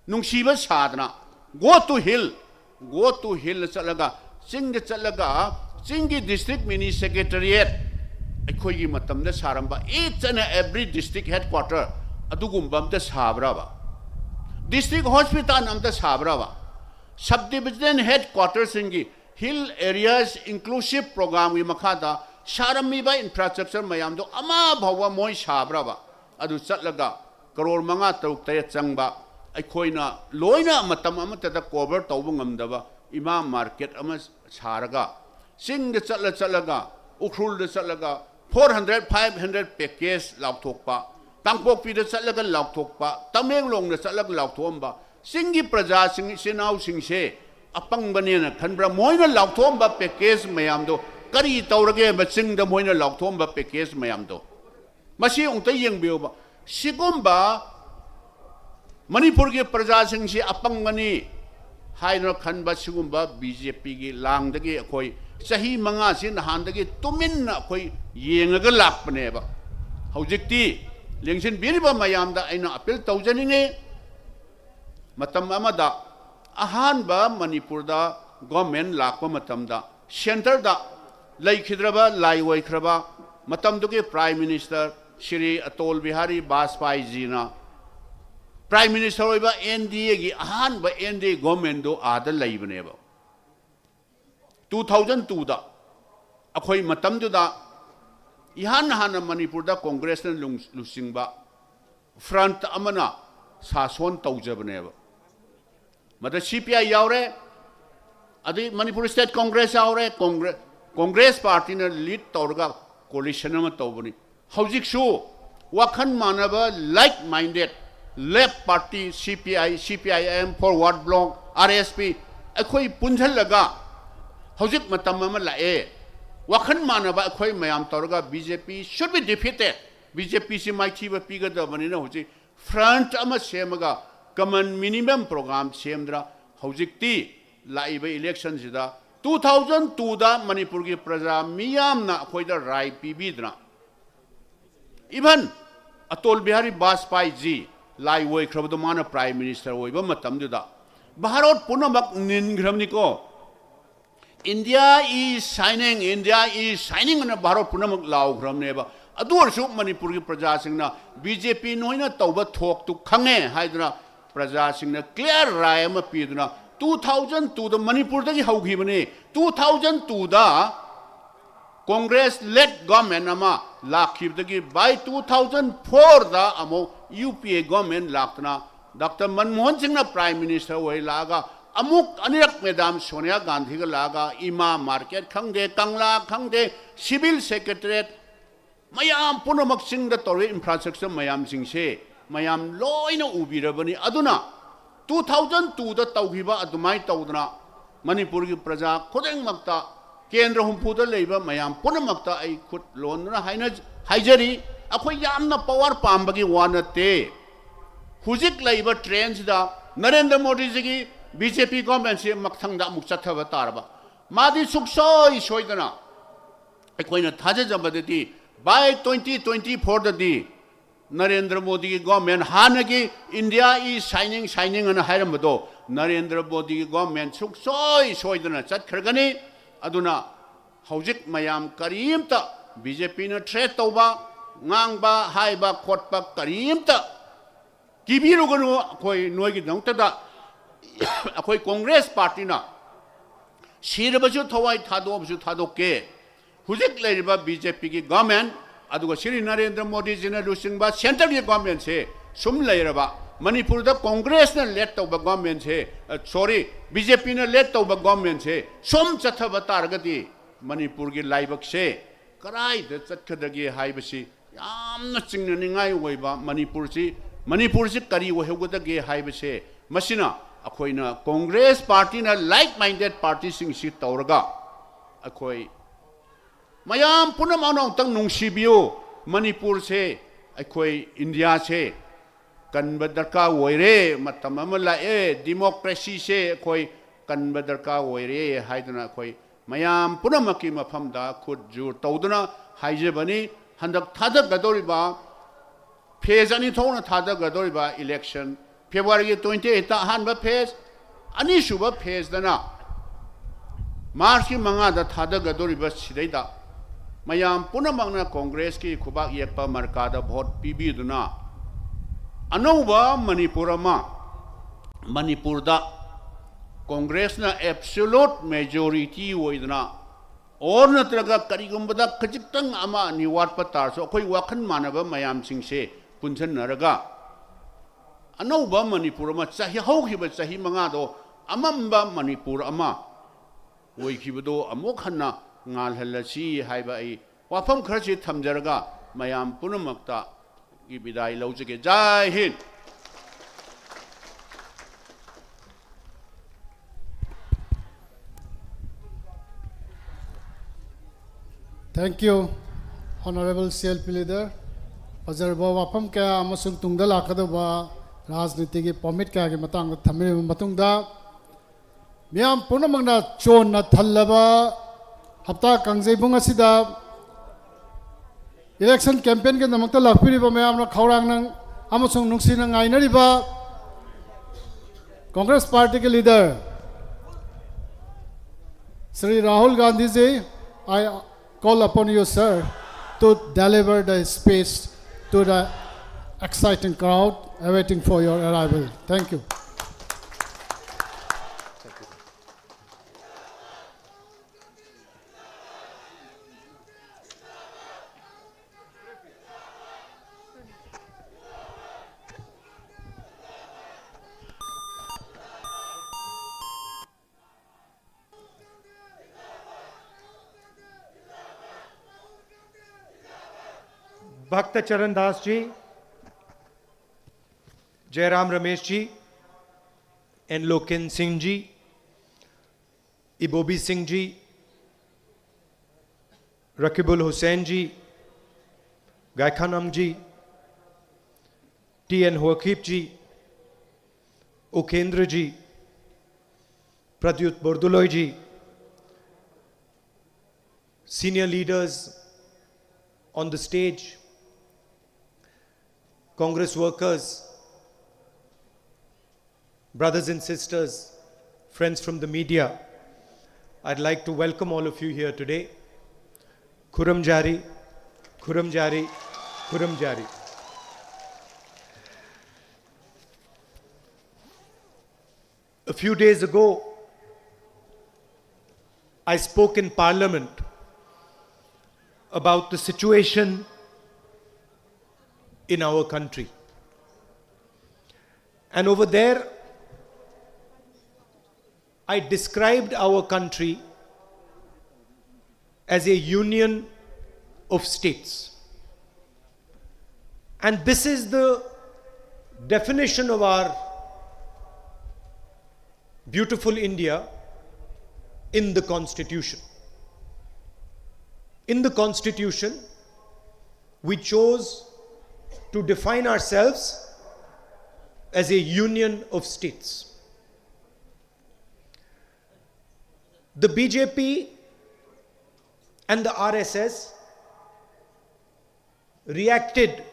नुंसीबा साधना go to hill chalaga sing de chalaga singi district mini secretariat akhoi gi matam da saramba each and every district headquarter adugumba amta sabraba district hospital amta sabraba subdivision headquarters singi hill areas inclusive program wi makhada sarami ba infrastructure mayam do ama bhawa moi sabraba adu chatlaga crore manga taruk tay changba aikoina loina matam amata da cover tawbu ngamdaba ima market ama saraga sing de chatlaga ukrul de chatlaga 400 500 package laukthokpa tangpok pi de chatlaga laukthokpa tamenglong de chatlaga laukthomba singi praja sing sinau sing se apang banena khanbra moina laukthomba package mayam do kari tawrage ba sing da moina laukthomba package mayam do masi ongta yengbiyo ba sigumba Manipur ki praja sing si apang mani haino khanba sigumba BJP gi langdagi khoi sahi manga sin handagi tumin na khoi yengaga lakpane ba hojikti lengsin biriba mayam da aina appeal tawjani ne matam amada ahan ba Manipur da government lakpa matam da center da laikhidraba laiwai khraba matam duke prime minister Shri Atol Bihari Vajpayee ji na Prime Minister oiba NDA gi ahan ba NDA government do ada laibane ba 2002 da akhoi matam du da ihan hana Manipur da Congress na lusing ba front amana sason tawjabane ba mada CPI yaure adi Manipur State Congress yaure Congress party na lead tawrga coalition ma tawbani hojik shu wakhan manaba like minded left party CPI CPIM forward bloc RSP akhoi punjal laga hojik matam ma lae wakhan manaba akhoi mayam torga BJP should be defeated BJP si mai thiba piga da bani na hoji front ama semaga common minimum program semdra hojik ti laiba election sida 2002 da Manipur gi praja miyam na akhoi da rai pibidra even Atol Bihari Vajpayee ji lai woi khrabdo mana prime minister oiba matam du da bharat punamak ningramni ko India is shining na bharat punamak law ghramne ba adur su Manipur gi praja singna BJP noina tawba thok tu khange haidra praja singna clear rai ma piduna 2002 da Manipur da gi haugi bane 2002 da Congress led government ama lakhibdagi by 2004 da amo UPA government laktna Dr. Manmohan Singh na prime minister wai laga amuk anirak madam Sonia Gandhi ga laga ima market khangde kangla khangde civil secretariat mayam punamak sing da tori infrastructure mayam sing se mayam loina ubirabani aduna 2002 da tawhiba adumai tawdna Manipur gi praja khudeng makta Kendra humpuda leiba mayam punamakta ai khut lonna haina haijari akhoi yamna power pambagi wanate hujik leiba trends da Narendra Modi ji gi BJP government se makthang da muk chathaba tarba madi suksoi soidana akoina thaja jambadati by 2024 da di Narendra Modi gi government hanagi India is shining ana hairamado Narendra Modi gi government suksoi soidana chatkhirgani aduna hojik mayam karimta BJP na threat tawba ngangba haiba khotpa karimta kibiru ganu koi noi gi dangta da akoi Congress party na sirbasu thawai thadobsu thadokke hojik leiriba BJP gi government aduga Shri Narendra Modi ji na lusingba center gi government se sum leiraba Manipur da Congress na led tawba government se sorry BJP na led tawba government se som chathaba targati Manipur gi laibak se karai da chathadagi haibasi yamna chingna ningai oiba Manipur si kari ohegudage haibase masina akoina Congress party na like minded party sing si tawraga akoi mayam punam anong tang nungsibiyo Manipur se akoi India se kanba darka woire matam amala democracy se akoi kanba darka woire haidana akoi mayam punamaki mafamda khud jur tawduna haijebani handak thadak gadoriba phase ani thona thadak gadoriba election February 28 ta hanba phase อันนี้สุบเพจนะมาร์ชที่มังอาดทัดกระโดริบัสสิได้ดะมายามปุณมังนะคอนเกรสที่ขุบักเยกปามารกาดาบอดปีบีดุนะอันนู้นว่ามณีปุรมา Manipur da Congress na absolute majority woidna or na traga karigumbada kajitang ama ni wat patar so koi wakan manaba mayam singse punsan naraga ano ba Manipur ma sahi hauki ba sahi mga do amamba Manipur ama woi kibado amokhanna ngal halasi haiba ai wafam kharchi thamjaraga mayam punamakta gi bidai lojege jai hind. Thank you, Honorable CLP Leader. Pazarba wapam kaya amasung tungda lakada ba rajniti ki permit kaya ki matang thamiri matungda miyam puna mangna chon na thallaba Hapta Kangjeibung asida election campaign ke namakta lakpiri ba mayam na khawrang nang amasung nungsi na ngainari ba Congress Party ke leader Shri Rahul Gandhi ji, I call upon you, sir, to deliver the speech to the exciting crowd awaiting for your arrival. Thank you. Bhakta Charan Das ji, Jairam Ramesh ji, N Loken Singh ji, Ibobi Singh ji, Rakibul Hussain ji, Gaikhangam ji, T N Haokip ji, Ukendra ji, Pradyut Bordoloi ji, senior leaders on the stage, Congress workers, brothers and sisters, friends from the media, I'd like to welcome all of you here today. Kuram Jari, Kuram Jari, Kuram Jari. A few days ago, I spoke in Parliament about the situation in our country. And over there, I described our country as a union of states. And this is the definition of our beautiful India in the Constitution. In the Constitution, we chose to define ourselves as a union of states. The BJP and the RSS reacted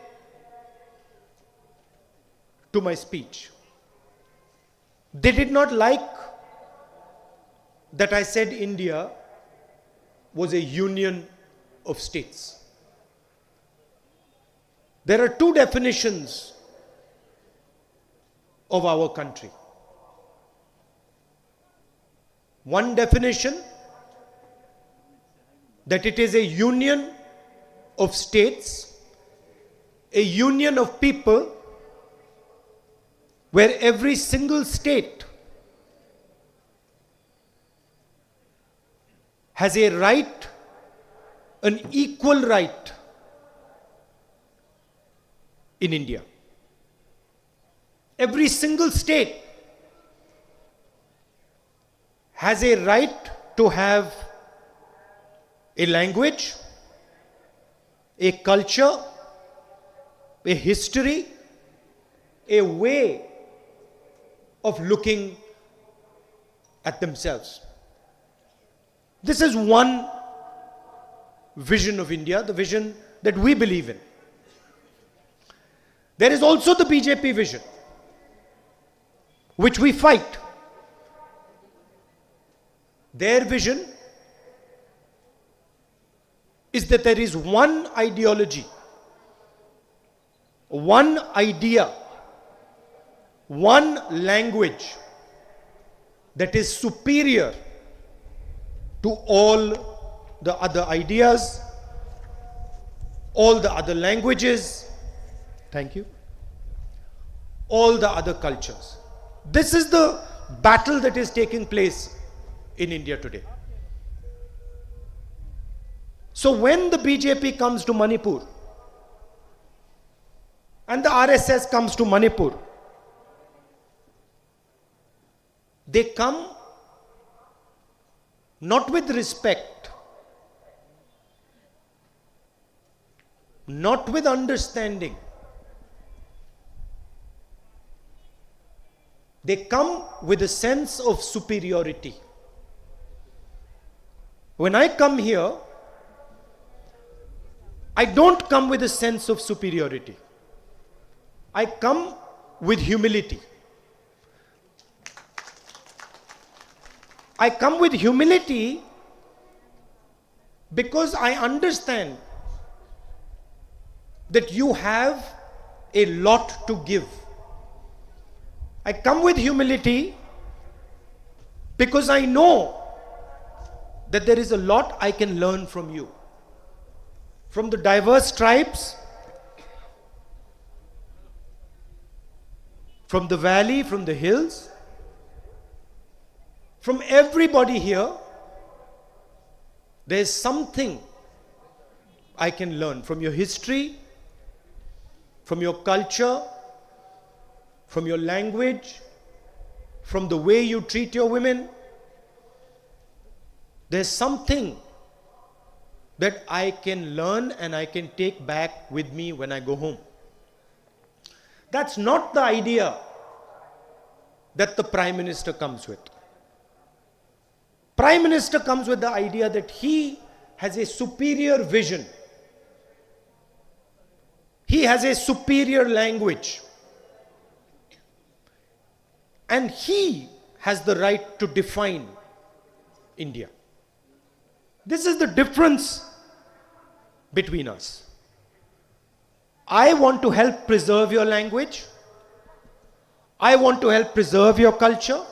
to my speech. They did not like that I said India was a union of states. There are two definitions of our country. One definition, that it is a union of states, a union of people, where every single state has a right, an equal right in India. Every single state has a right to have a language, a culture, a history, a way of looking at themselves. This is one vision of India, the vision that we believe in. There is also the BJP vision, which we fight, Their vision is that there is one ideology, one idea, one language that is superior to all the other ideas, all the other languages, thank you, all the other cultures. This is the battle that is taking place in India today. So when the BJP comes to Manipur and the RSS comes to Manipur, they come not with respect, not with understanding. They come with a sense of superiority. When I come here, I don't come with a sense of superiority. I come with humility. I come with humility because I understand that you have a lot to give. I come with humility because I know that there is a lot I can learn from you. From the diverse tribes, from the valley, from the hills, from everybody here, there is something I can learn from your history, from your culture, from your language, from the way you treat your women. There's something that I can learn and I can take back with me when I go home. That's not the idea that the Prime Minister comes with. Prime Minister comes with the idea that he has a superior vision. He has a superior language. And he has the right to define India. This is the difference between us. I want to help preserve your language. I want to help preserve your culture.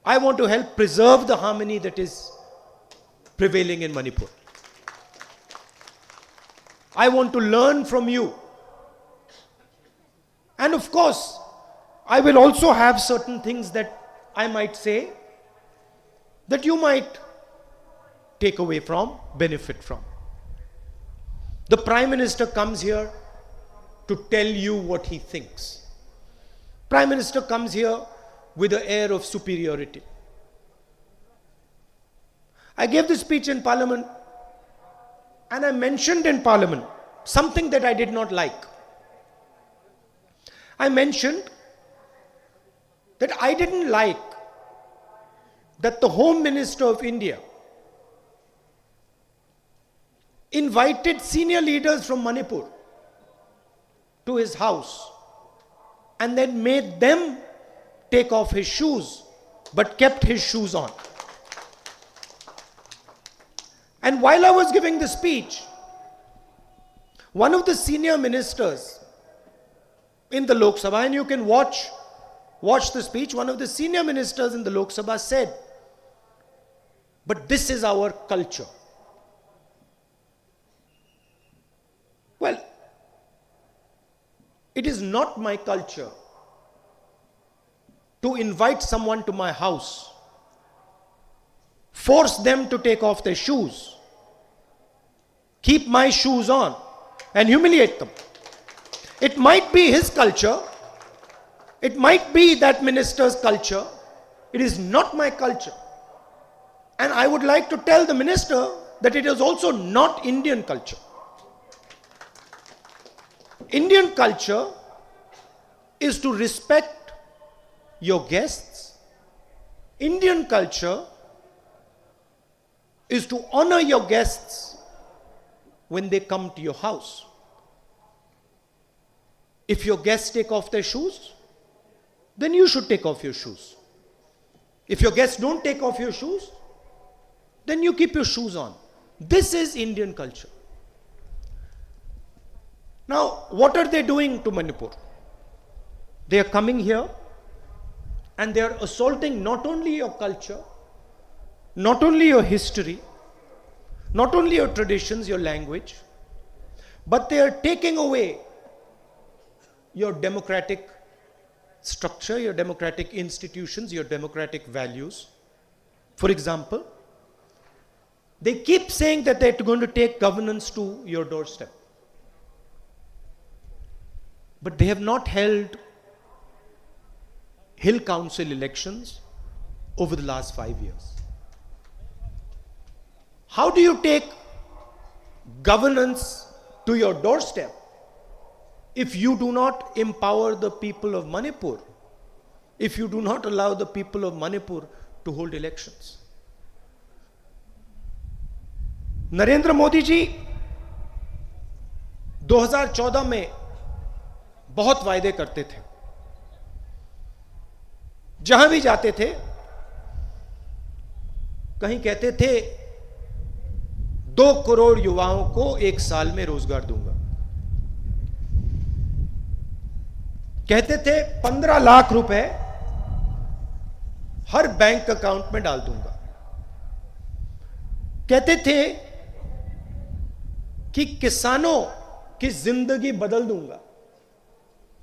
I want to help preserve the harmony that is prevailing in Manipur. I want to learn from you. And of course, I will also have certain things that I might say that you might take away from, benefit from. The Prime Minister comes here to tell you what he thinks. Prime Minister comes here with an air of superiority. I gave this speech in Parliament and I mentioned in Parliament something that I did not like. I mentioned that I didn't like that the Home Minister of India invited senior leaders from Manipur to his house and then made them take off his shoes but kept his shoes on. And while I was giving the speech, one of the senior ministers in the Lok Sabha, and you can watch the speech, one of the senior ministers in the Lok Sabha said, "But this is our culture." Well, it is not my culture to invite someone to my house, force them to take off their shoes, keep my shoes on, and humiliate them. It might be his culture, it might be that minister's culture, it is not my culture. And I would like to tell the minister that it is also not Indian culture. Indian culture is to respect your guests. Indian culture is to honor your guests when they come to your house. If your guests take off their shoes, then you should take off your shoes. If your guests don't take off your shoes, then you keep your shoes on. This is Indian culture. Now, what are they doing to Manipur? They are coming here and they are assaulting not only your culture, not only your history, not only your traditions, your language, but they are taking away your democratic structure, your democratic institutions, your democratic values. For example, they keep saying that they're going to take governance to your doorstep. But they have not held Hill Council elections over the last 5 years. How do you take governance to your doorstep if you do not empower the people of Manipur, if you do not allow the people of Manipur to hold elections? Narendra Modi ji 2014 में बहुत वायदे करते थे, जहां भी जाते थे कहीं कहते थे 2 करोड़ युवाओं को 1 साल में रोजगार दूंगा, कहते थे 15 लाख रुपए हर बैंक अकाउंट में डाल दूंगा, कहते थे कि किसानों की जिंदगी बदल दूंगा,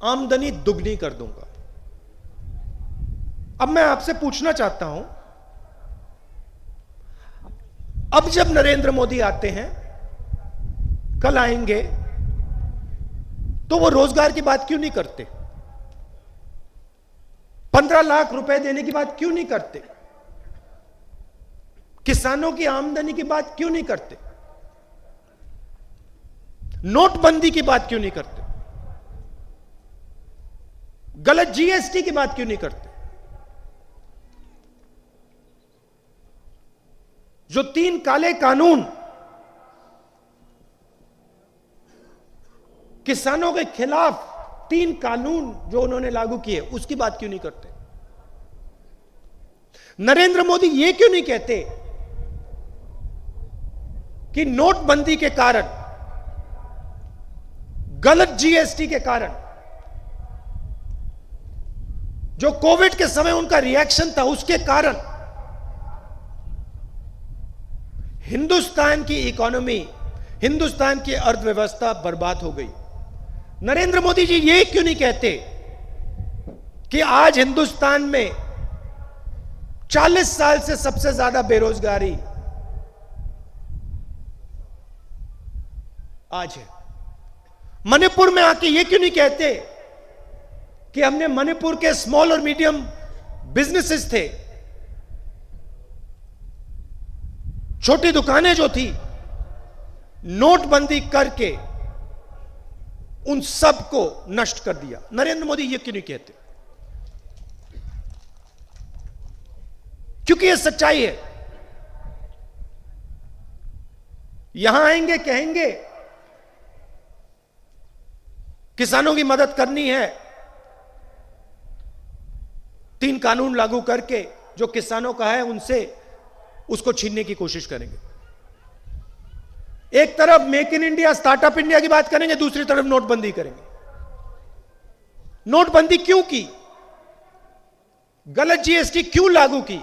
आमदनी दुगनी कर दूंगा। अब मैं आपसे पूछना चाहता हूं, अब जब नरेंद्र मोदी आते हैं, कल आएंगे, तो वो रोजगार की बात क्यों नहीं करते? 15 लाख रुपए देने की बात क्यों नहीं करते? किसानों की आमदनी की बात क्यों नहीं करते? नोटबंदी की बात क्यों नहीं करते? गलत जीएसटी की बात क्यों नहीं करते? जो 3 काले कानून किसानों के खिलाफ 3 कानून जो उन्होंने लागू किए, उसकी बात क्यों नहीं करते? नरेंद्र मोदी ये क्यों नहीं कहते कि नोटबंदी के कारण, गलत जीएसटी के कारण, जो कोविड के समय उनका रिएक्शन था, उसके कारण हिंदुस्तान की इकोनॉमी, हिंदुस्तान की अर्थव्यवस्था बर्बाद हो गई? नरेंद्र मोदी जी ये क्यों नहीं कहते कि आज हिंदुस्तान में 40 साल से सबसे ज्यादा बेरोजगारी आज है? मणिपुर में आके ये क्यों नहीं कहते कि हमने मणिपुर के स्मॉल और मीडियम बिजनेसेस थे, छोटी दुकानें जो थी, नोटबंदी करके उन सब को नष्ट कर दिया? नरेंद्र मोदी ये क्यों नहीं कहते? क्योंकि ये सच्चाई है। यहां आएंगे, कहेंगे किसानों की मदद करनी है, 3 कानून लागू करके जो किसानों का है उनसे उसको छीनने की कोशिश करेंगे। एक तरफ make in India, startup India की बात करेंगे, दूसरी तरफ नोटबंदी करेंगे। नोटबंदी क्यों की? गलत जीएसटी क्यों लागू की?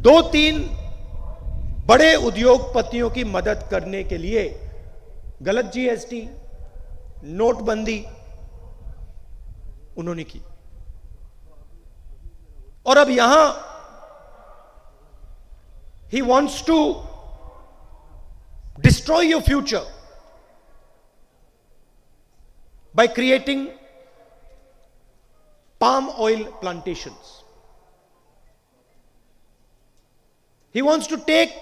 2-3 बड़े उद्योगपतियों की मदद करने के लिए गलत जीएसटी, नोटबंदी उन्होंने की। और अब यहां he wants to destroy your future by creating palm oil plantations. He wants to take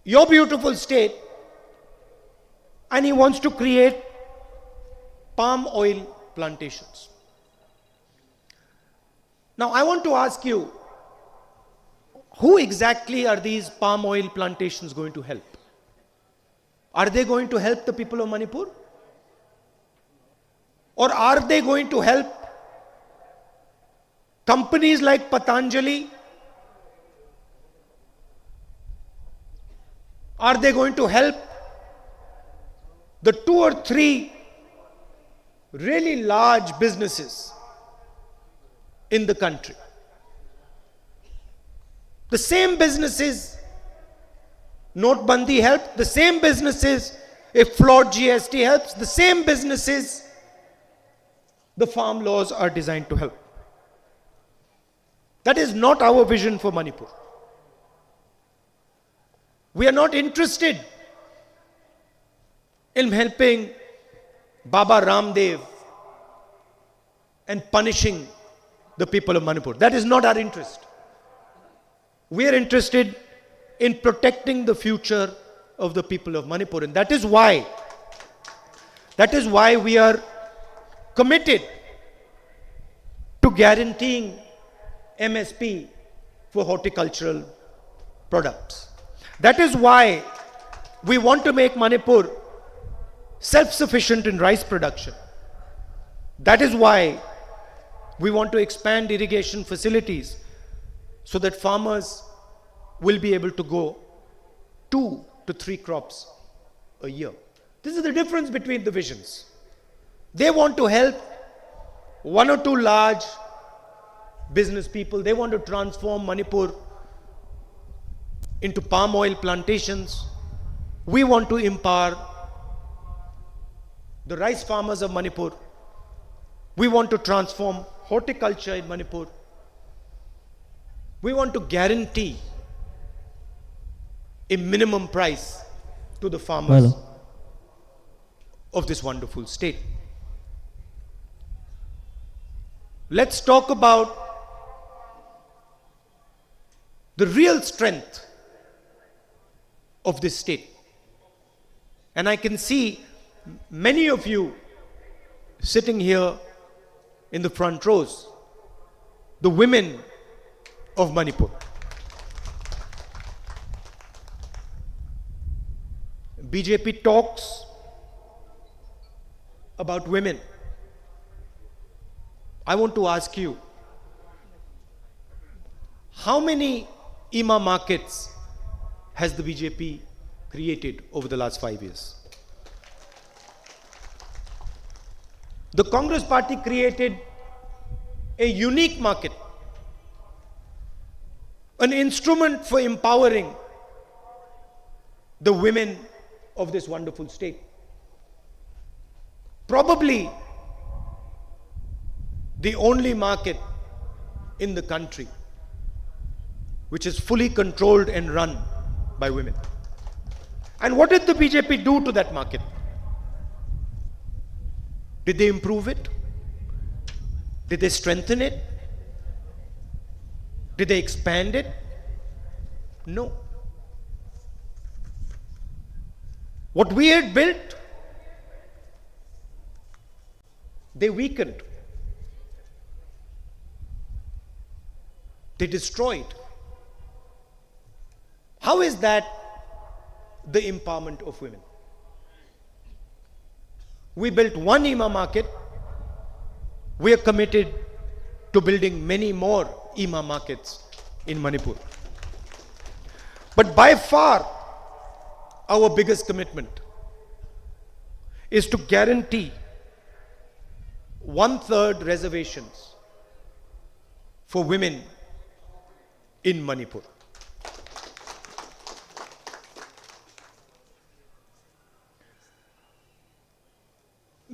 your beautiful state and he wants to create palm oil plantations. Now I want to ask you, who exactly are these palm oil plantations going to help? Are they going to help the people of Manipur? Or are they going to help companies like Patanjali, are they going to help the 2 or 3 really large businesses in the country? The same businesses Notebandi helped, the same businesses, if flawed GST helps, the same businesses the farm laws are designed to help. That is not our vision for Manipur. We are not interested in helping Baba Ramdev and punishing the people of Manipur. That is not our interest. We are interested in protecting the future of the people of Manipur. And that is why we are committed to guaranteeing MSP for horticultural products. That is why we want to make Manipur self-sufficient in rice production. That is why we want to expand irrigation facilities so that farmers will be able to grow 2 to 3 crops a year. This is the difference between the visions. They want to help 1 or 2 large business people. They want to transform Manipur into palm oil plantations. We want to empower the rice farmers of Manipur. We want to transform horticulture in Manipur. We want to guarantee a minimum price to the farmers of this wonderful state. Let's talk about the real strength of this state. And I can see many of you sitting here in the front rows, the women of Manipur. BJP talks about women. I want to ask you, how many IMA markets has the BJP created over the last 5 years? The Congress party created a unique market, an instrument for empowering the women of this wonderful state. Probably the only market in the country which is fully controlled and run by women. And what did the BJP do to that market? Did they improve it? Did they strengthen it? Did they expand it? No. What we had built, they weakened. They destroyed. How is that the empowerment of women? We built one IMA market. We are committed to building many more IMA markets in Manipur. But by far, our biggest commitment is to guarantee 1/3 reservations for women in Manipur.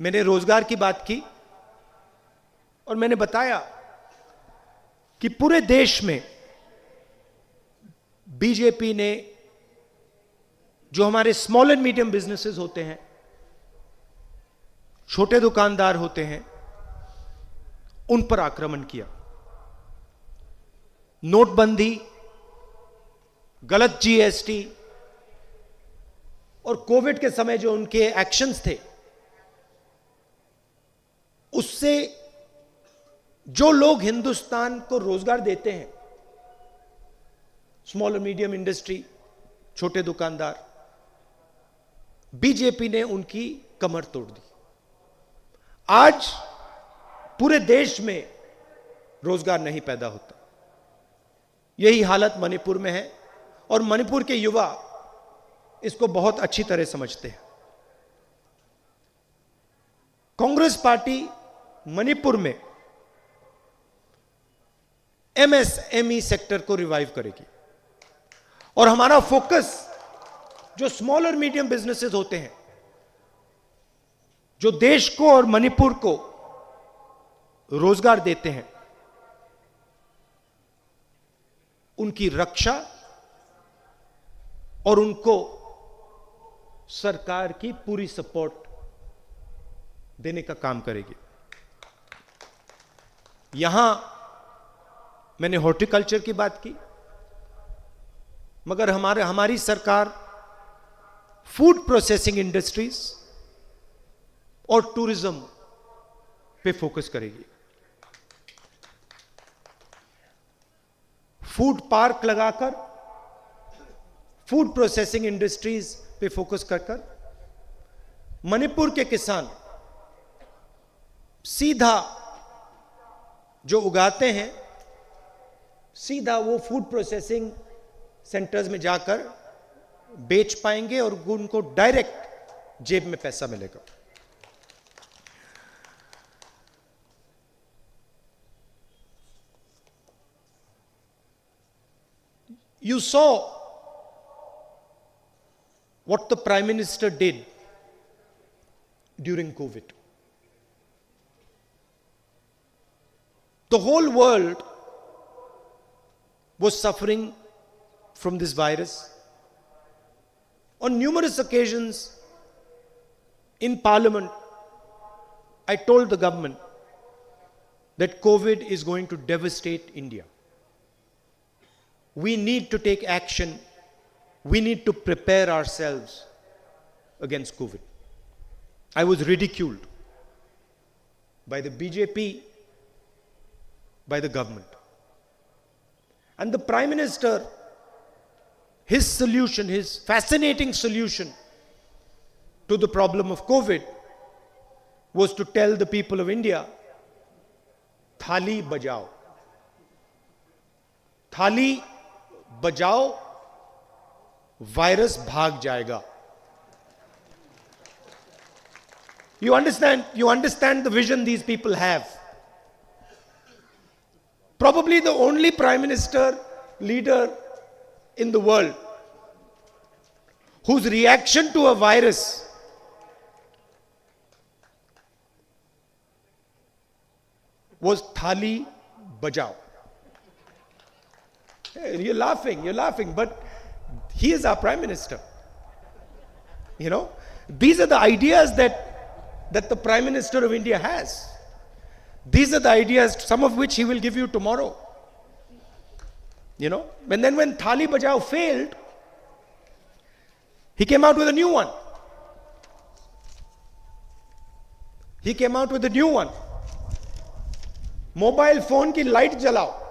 मैंने रोजगार की बात की और मैंने बताया कि पूरे देश में बीजेपी ने जो हमारे स्मॉल एंड मीडियम बिजनेसेस होते हैं, छोटे दुकानदार होते हैं, उन पर आक्रमण किया. नोटबंदी, गलत जीएसटी और कोविड के समय जो उनके एक्शंस थे, उससे जो लोग हिंदुस्तान को रोजगार देते हैं, स्मॉल और मीडियम इंडस्ट्री, छोटे दुकानदार, बीजेपी ने उनकी कमर तोड़ दी. आज पूरे देश में रोजगार नहीं पैदा होता। यही हालत मणिपुर में है और मणिपुर के युवा इसको बहुत अच्छी तरह समझते हैं। कांग्रेस पार्टी मणिपुर में एमएसएमई सेक्टर को रिवाइव करेगी और हमारा फोकस जो स्मॉल और मीडियम बिजनेसेस होते हैं, जो देश को और मणिपुर को रोजगार देते हैं, उनकी रक्षा और उनको सरकार की पूरी सपोर्ट देने का काम करेगी। यहां मैंने हॉर्टिकल्चर की बात की, मगर हमारी सरकार फूड प्रोसेसिंग इंडस्ट्रीज और टूरिज्म पे फोकस करेगी। फूड पार्क लगाकर फूड प्रोसेसिंग इंडस्ट्रीज पे फोकस कर मणिपुर के किसान सीधा जो उगाते हैं, सीधा वो फूड प्रोसेसिंग सेंटर्स में जाकर बेच पाएंगे और उनको डायरेक्ट जेब में पैसा मिलेगा। You saw what the Prime Minister did during COVID. The whole world was suffering from this virus. On numerous occasions in Parliament, I told the government that COVID is going to devastate India. We need to take action. We need to prepare ourselves against COVID. I was ridiculed by the BJP, by the government. And the Prime Minister, his solution, his fascinating solution to the problem of COVID was to tell the people of India, Thali bajao. Thali बजाओ, virus भाग जाएगा। You understand the vision these people have. Probably the only prime minister, leader in the world whose reaction to a virus was Thali bajao. You're laughing, but he is our prime minister. You know, these are the ideas that the Prime Minister of India has. These are the ideas, some of which he will give you tomorrow. You know, and then when Thali Bajao failed, he came out with a new one. Mobile phone की light जलाओ,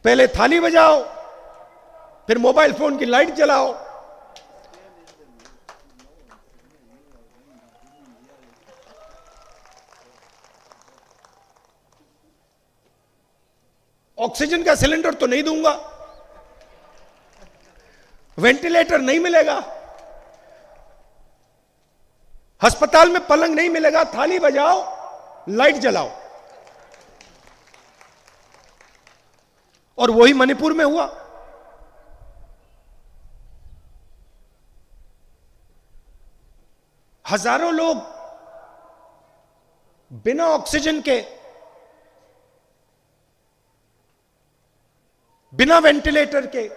पहले थाली बजाओ, फिर mobile phone की light जलाओ। Oxygen का cylinder तो नहीं दूंगा, वेंटिलेटर नहीं मिलेगा, अस्पताल में पलंग नहीं मिलेगा, थाली बजाओ, लाइट जलाओ। और वही मणिपुर में हुआ। हजारों लोग बिना ऑक्सीजन के, बिना वेंटिलेटर के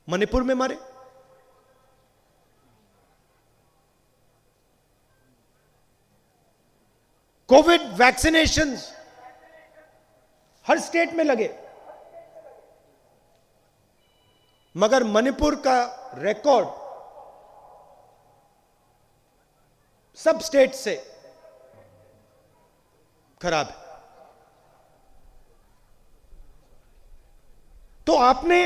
मणिपुर में मरे। कोविड वैक्सीनेशंस हर स्टेट में लगे, मगर मणिपुर का रिकॉर्ड सब स्टेट से खराब है। तो आपने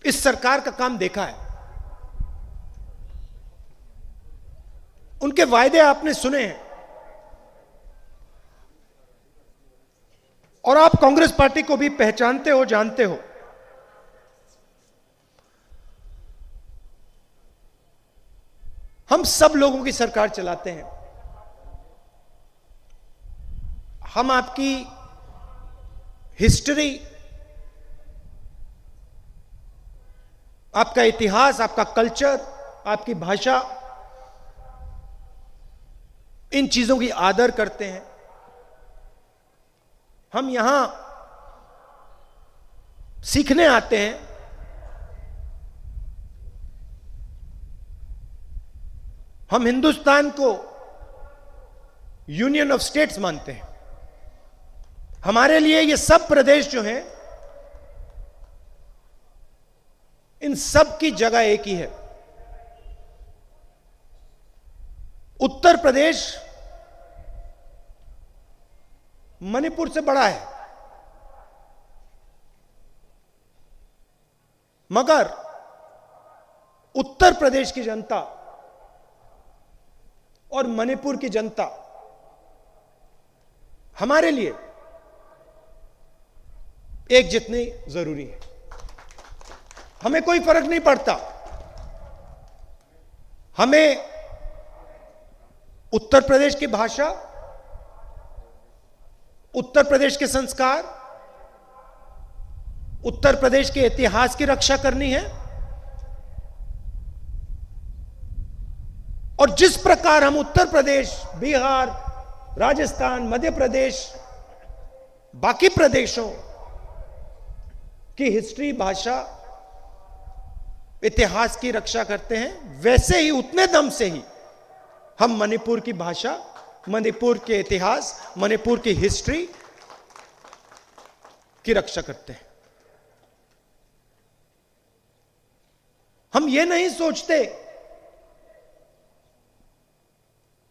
इस सरकार का काम देखा है। उनके वायदे आपने सुने हैं, और आप कांग्रेस पार्टी को भी पहचानते हो, जानते हो। हम सब लोगों की सरकार चलाते हैं। हम आपकी हिस्ट्री, आपका इतिहास, आपका कल्चर, आपकी भाषा, इन चीजों की आदर करते हैं। हम यहां सीखने आते हैं। हम हिंदुस्तान को यूनियन ऑफ स्टेट्स मानते हैं। हमारे लिए ये सब प्रदेश जो हैं, इन सब की जगह एक ही है। उत्तर प्रदेश मणिपुर से बड़ा है, मगर उत्तर प्रदेश की जनता और मणिपुर की जनता हमारे लिए एक जितनी जरूरी है। हमें कोई फर्क नहीं पड़ता। हमें उत्तर प्रदेश की भाषा, उत्तर प्रदेश के संस्कार, उत्तर प्रदेश के इतिहास की रक्षा करनी है। और जिस प्रकार हम उत्तर प्रदेश, बिहार, राजस्थान, मध्य प्रदेश, बाकी प्रदेशों की हिस्ट्री, भाषा, इतिहास की रक्षा करते हैं, वैसे ही, उतने दम से ही हम मणिपुर की भाषा, मणिपुर के इतिहास, मणिपुर की हिस्ट्री की रक्षा करते हैं। हम ये नहीं सोचते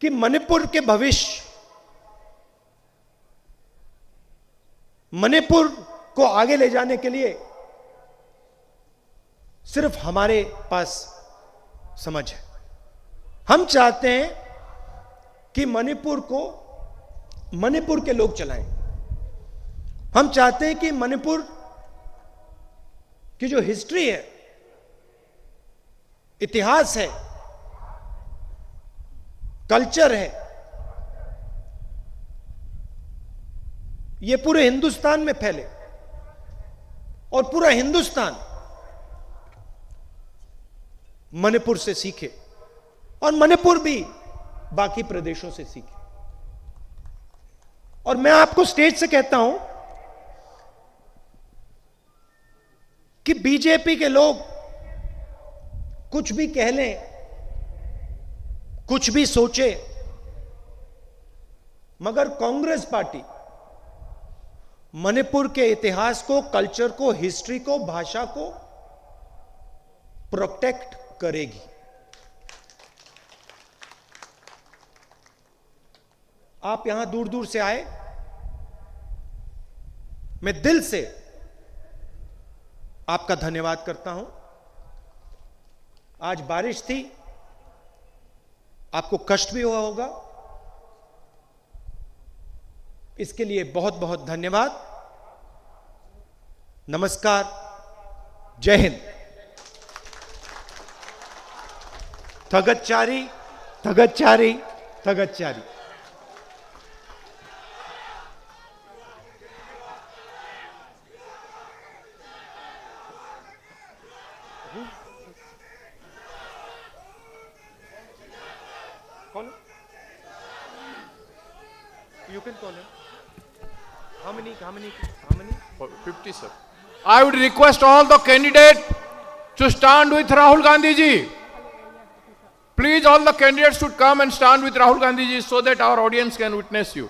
कि मणिपुर के भविष्य, मणिपुर को आगे ले जाने के लिए सिर्फ हमारे पास समझ है। हम चाहते हैं कि मणिपुर को मणिपुर के लोग चलाएं। हम चाहते हैं कि मणिपुर की जो हिस्ट्री है, इतिहास है, कल्चर है, ये पूरे हिंदुस्तान में फैले और पूरा हिंदुस्तान मणिपुर से सीखे और मणिपुर भी बाकी प्रदेशों से सीखे। और मैं आपको स्टेज से कहता हूं कि बीजेपी के लोग कुछ भी कह लें, कुछ भी सोचे, मगर कांग्रेस पार्टी मणिपुर के इतिहास को, कल्चर को, हिस्ट्री को, भाषा को प्रोटेक्ट करेगी। आप यहां दूर दूर से आए, मैं दिल से आपका धन्यवाद करता हूं। आज बारिश थी, आपको कष्ट भी हुआ होगा, इसके लिए बहुत बहुत धन्यवाद। नमस्कार, जय हिंद। थगतचारी, थगतचारी, थगतचारी। कौन? You can call him. How many? 50, sir. I would request all the candidates to stand with Rahul Gandhi ji. Please, all the candidates should come and stand with Rahul Gandhi ji so that our audience can witness you.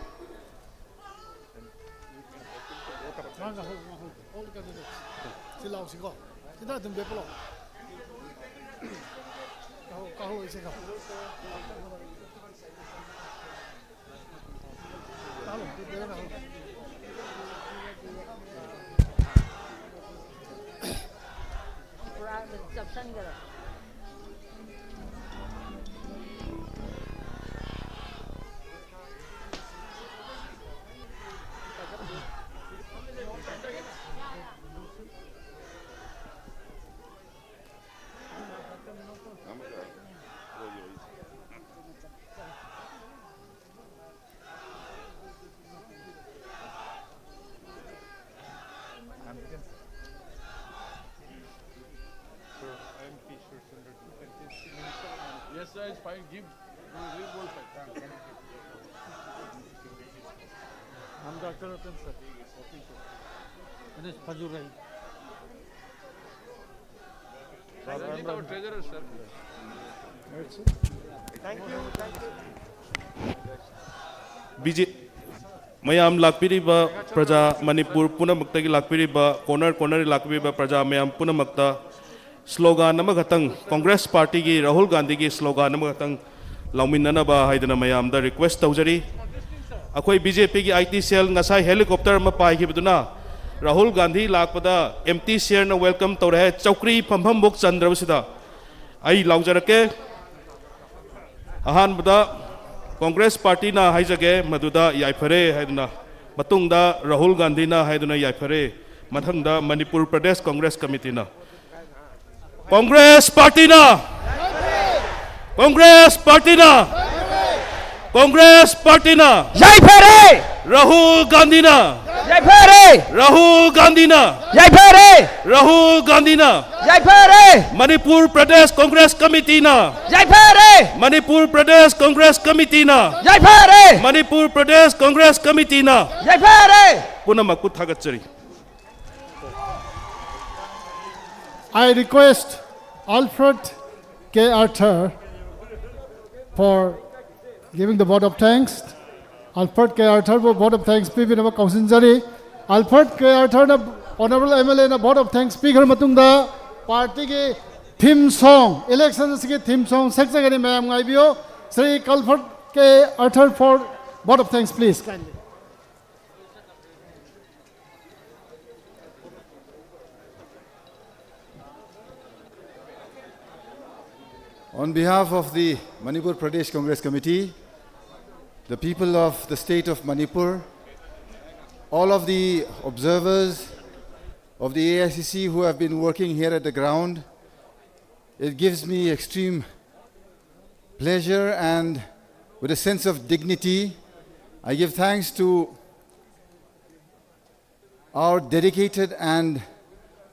BJ mayam lakpiriba praja Manipur punamakta gi lakpiriba corner lakpiriba praja mayam punamakta slogan namagatang Congress Party gi Rahul Gandhi gi slogan namagatang lauminnana ba haidana mayam da request tawjari akoi BJP gi IT cell ngasai helicopter ma pai gibduna Rahul Gandhi lakpada empty chair na welcome tawre chaukri phampham bok chandrabasida ai laujarake ahan bada Congress Party na haijage maduda yaifare haiduna matungda Rahul Gandhi na haiduna yaifare mathangda Manipur Pradesh Congress Committee na Congress Party na Congress Party na Congress Party na yaifare Rahul Gandhi na yaifare Rahul Gandhi na yaifare Rahul Gandhi na yaifare Manipur Pradesh Congress Committee na yaifare Manipur Pradesh Congress Committee na yaifare Manipur Pradesh Congress Committee na yaifare punamakku thagachari I request Alfred K. Arthur for giving the vote of thanks. Alfred K. Arthur for vote of thanks. Speak in our council jari. Alfred K. Arthur na honorable MLA na vote of thanks. Speaker matungda party ke theme song elections ke theme song seksagani mayam ngaibio. Shri Alfred K. Arthur for vote of thanks, please. Kindly. On behalf of the Manipur Pradesh Congress Committee, the people of the state of Manipur, all of the observers of the AICC who have been working here at the ground, it gives me extreme pleasure and with a sense of dignity, I give thanks to our dedicated and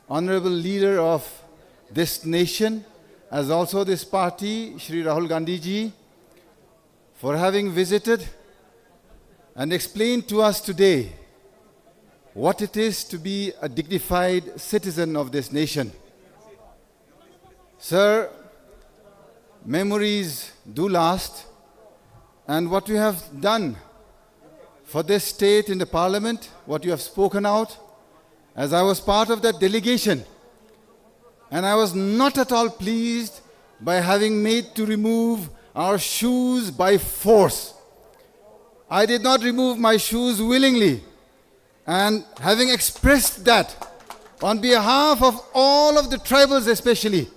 honorable leader of this nation, as also this party, Shri Rahul Gandhi ji, for having visited and explained to us today what it is to be a dignified citizen of this nation. Sir, memories do last, and what you have done for this state in the parliament, what you have spoken out, as I was part of that delegation, and I was not at all pleased by having made to remove our shoes by force. I did not remove my shoes willingly. And having expressed that on behalf of all of the tribals especially,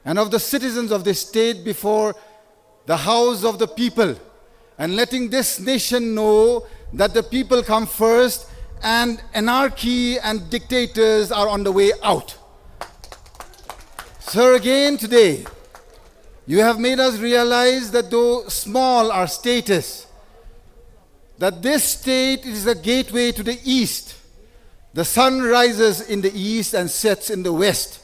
and of the citizens of this state before the house of the people, and letting this nation know that the people come first and anarchy and dictators are on the way out. Sir, again today, you have made us realize that though small our state is, that this state is a gateway to the east. The sun rises in the east and sets in the west.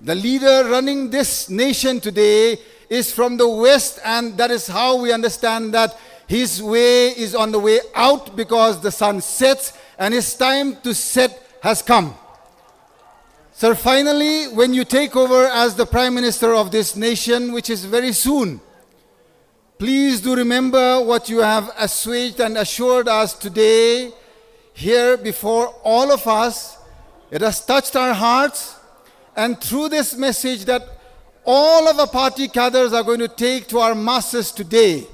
The leader running this nation today is from the west, and that is how we understand that his way is on the way out because the sun sets and his time to set has come. Sir, finally, when you take over as the Prime Minister of this nation, which is very soon, please do remember what you have assuaged and assured us today here before all of us. It has touched our hearts, and through this message that all of our party cadres are going to take to our masses today,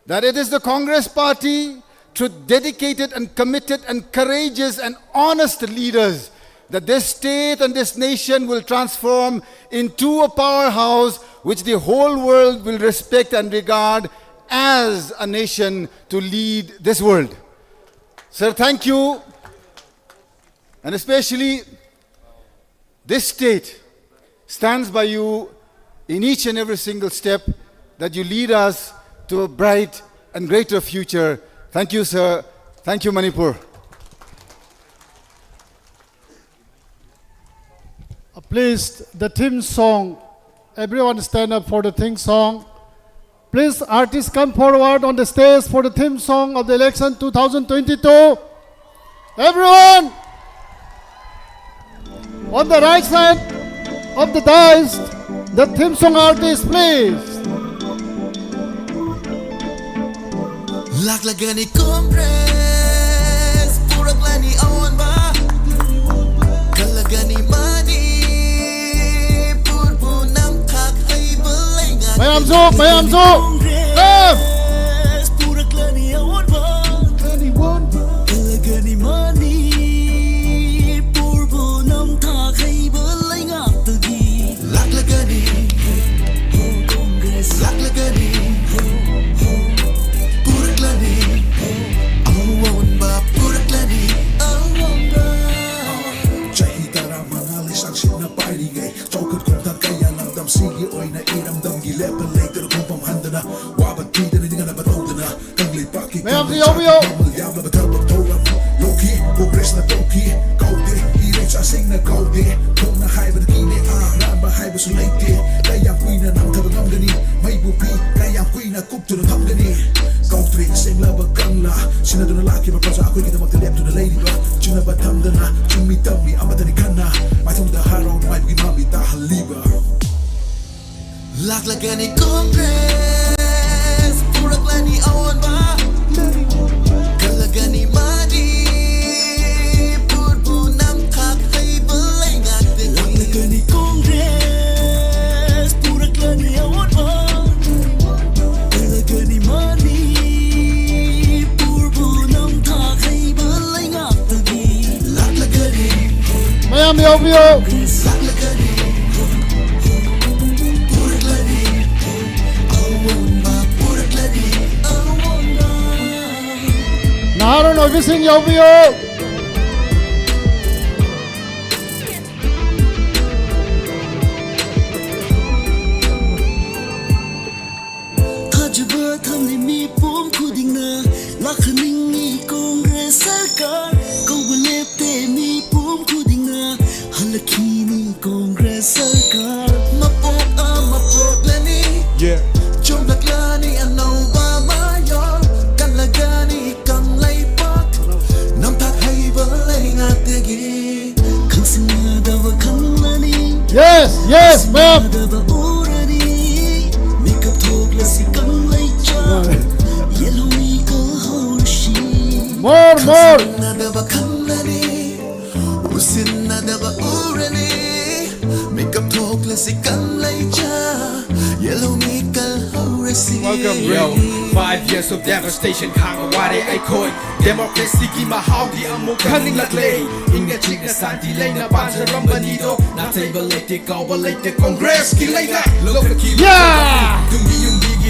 that it is the Congress Party, through dedicated and committed and courageous and honest leaders, that this state and this nation will transform into a powerhouse which the whole world will respect and regard as a nation to lead this world. Sir, thank you. And especially this state stands by you in each and every single step that you lead us to a bright and greater future. Thank you, sir. Thank you, Manipur. Please, the theme song. Everyone stand up for the theme song. Please, artists, come forward on the stage for the theme song of the election 2022. Everyone, on the right side of the dais, the theme song artist, please. Laklagani Congress, Puraklani Awanba, Kalagani Mani, Purpunam Kak Haibalenga. Mayam Zo, Mayam Zo, come! Puraklani Awanba, Kalagani Mani, Purpunam Kak Haibalenga. Laklagani Congress, Laklagani. Mayam Zo, Yobio. Laklagani Congress, Puraklani Awanba, Kalagani Mani, Purpunam Kak Haibalenga. Laklagani Congress, Puraklani Awanba, Kalagani Mani, Purpunam Kak Haibalenga. Laklagani Mayam Yobio. Laklagani Naharon Ovising Yobio. Tajaba thamni mi pom khudingna lakhaningi Congress sarkar kawlepte mi pom khudingna halakhini Congress sarkar mapok lani chomdaklani anova mayor kalagani kamlaipak namtak haibalenga tegi khangsingadawa khanlani Yes, yes, ma'am. More, more. Welcome, yo. 5 years of devastation, Kangawari, I koi. Democracy, Kima, how the Amu Kaling Latlay. Inga Chika Santi Lena, Panzer Rambanido, not table late, Kawa late, Congress, Kilena, Loki. Yeah!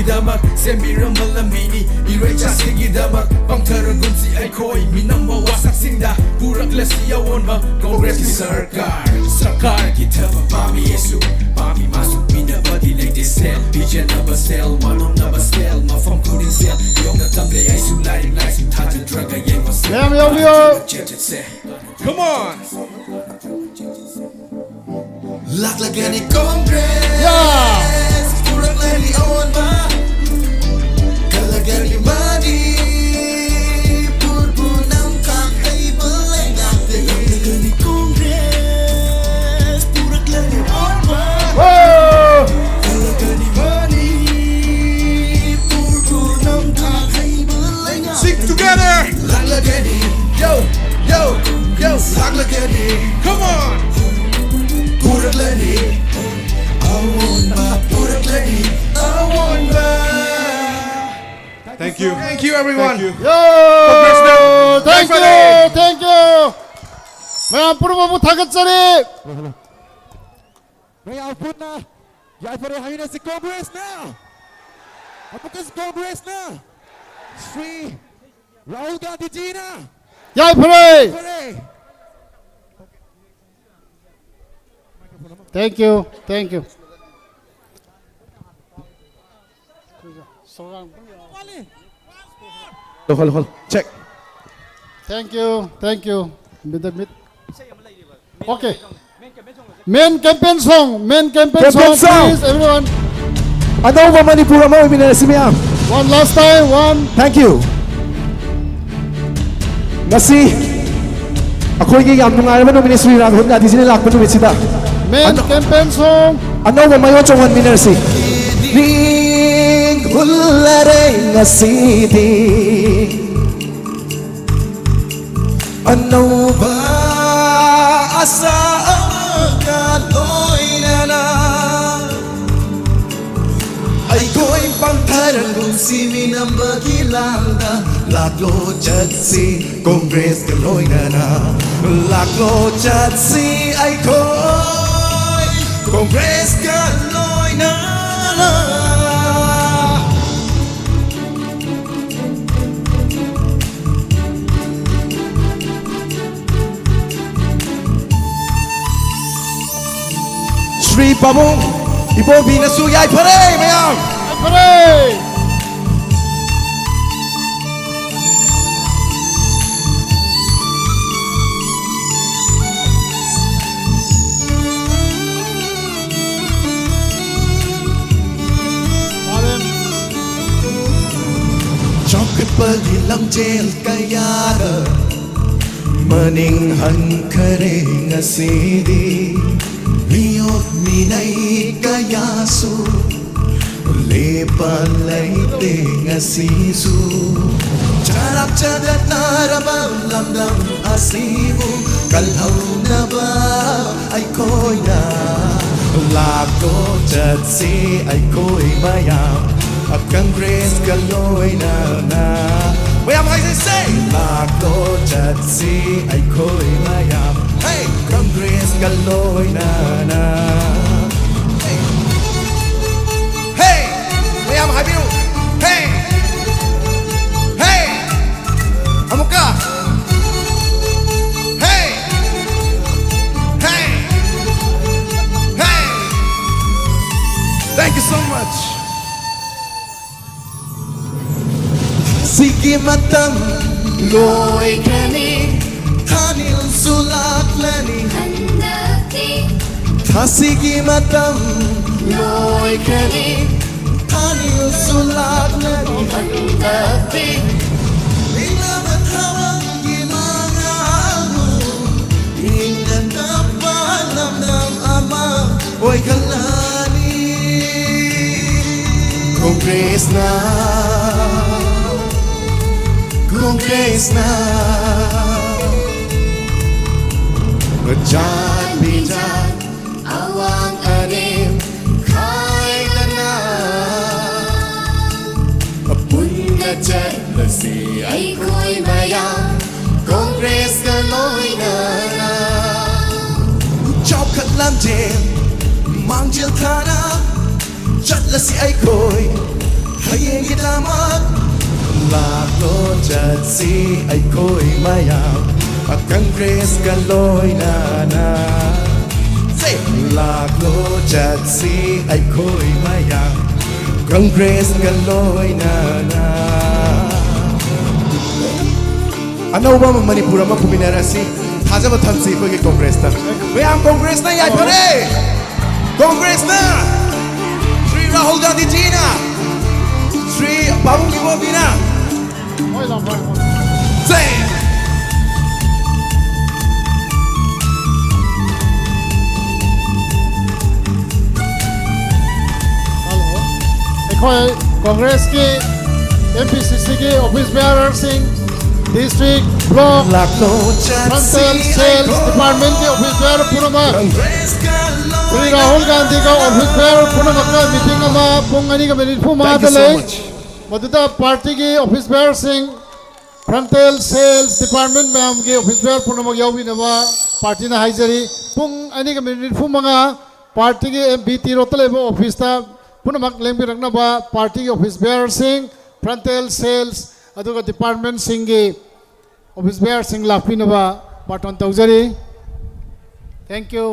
Damak, Semi Ramalamini, Iracha Sigi Damak, Pangtaragunsi, I koi, Minamba Wasak Sinda, Puraklasi Awanba, Congress Sarkar, Sarkar, Kitaba, Bami Yesu, Bami Masu, Minabadi like this cell, Pigeon number cell, one on number cell, Mafam couldn't sell, Yoga Tamde, I soon lighting nice, and touch and drug, I gave us. Mayam Yobio. Come on! Laklagani Congress, Yeah! Puraklani Awanba, Kalagani Mani, Purpunam Kak Haibalenga. Laklagani Congress, Puraklani Awanba, Kalagani Mani, Purpunam Kak Haibalenga. Sing together! Laklagani, Yo, yo, yo! Laklagani, Come on! Puraklani Awanba, Puraklani Awanba. Thank you. Thank you, everyone. Thank you. Yo! Thank you, thank you. Mayam Purmabu Thagatsari. Mayam Purna. Yai Pare Hayna si Congress na. Apukas Congress na. Shri. Rahul Gandhi ji na. Yai Pare. Pare. Thank you, thank you. Hold. Check. Thank you, thank you. Okay. Main campaign song, Campaign song. please, everyone. Anova Manipur ama oiminarasi miyam. One last time, one. Thank you. Ngasi ako'y yam nungarama no Ministry Rahul Gandhi ji ne lakpa numit sida. Main campaign song. Anova mayo chongan minarasi. Ring hulare ngasi di. Anova asa kaloinana. Ay ko'y pangtarang si minambagi langda. Laklo chatsi Congress kaloinana. Laklo chatsi ay ko'y Congress kaloinana. Shri Pabong, Ibo Binasuyay Pare, mayam! Hooray! Chocolate pagi lang jail kayara Maning hankare ngasidi Riyot minay kayasu Lepan laite ngasisu Charap chadat narabang lamdam asimu Kalhaw na ba ay ko'y na Lako chatsi ay ko'y mayam At Congress kaloy na Mayam kayo say Lako chatsi ay ko'y mayam Hey! Congress kaloy na Hey! Hey! Mayam kayo Hey! Hey! Amo ka! Hey! Hey! Hey! Thank you so much! Sige matam loy kani Tanil sulak lani Sige matam loy kani Tanil sulak lani Bila matawang gimana Ingat apa lamdam ama Oy kalani Congress na Congress na Berjan bijan awang anim Kay na Apun na dyan Lasi ay ko'y mayam Congress kaloy na Job kat lam jem Mangjil ka na Chat lasi ay ko'y Hayeng itamat Lako chatsi ay ko'y mayam At Congress kaloy na Say! Lako chatsi ay ko'y mayam Congress kaloy na Ano ba ang Manipura mo puminarasi? Haza ba tansi ko yung Congress na? Mayam Congress na yay pare! Congress na! Shri Rahul Gandhi ji na! Shri Pabong Iwobi na! Say! अखोई कांग्रेस की MPCC के office bearer सिंह district block frontal cells department के office bearer पुनः श्री राहुल गांधी का office bearer पुनः का meeting में पुंगनी का मिनट फुमा दले मधुता पार्टी की ऑफिस बेयरर सिंह फ्रंटल सेल्स डिपार्टमेंट में हम के ऑफिस बेयरर पुनः यावी नवा पार्टी ना हाइजरी पुंगनी का मिनट फुमा पार्टी के एमपी रोतले वो ऑफिस था पुनः लेंबी रखना बा पार्टी के office bearer Singh frontal cells अदुगा डिपार्टमेंट सिंह के ऑफिस बेयर सिंह लाफी नबा पाटन तौजरी थैंक यू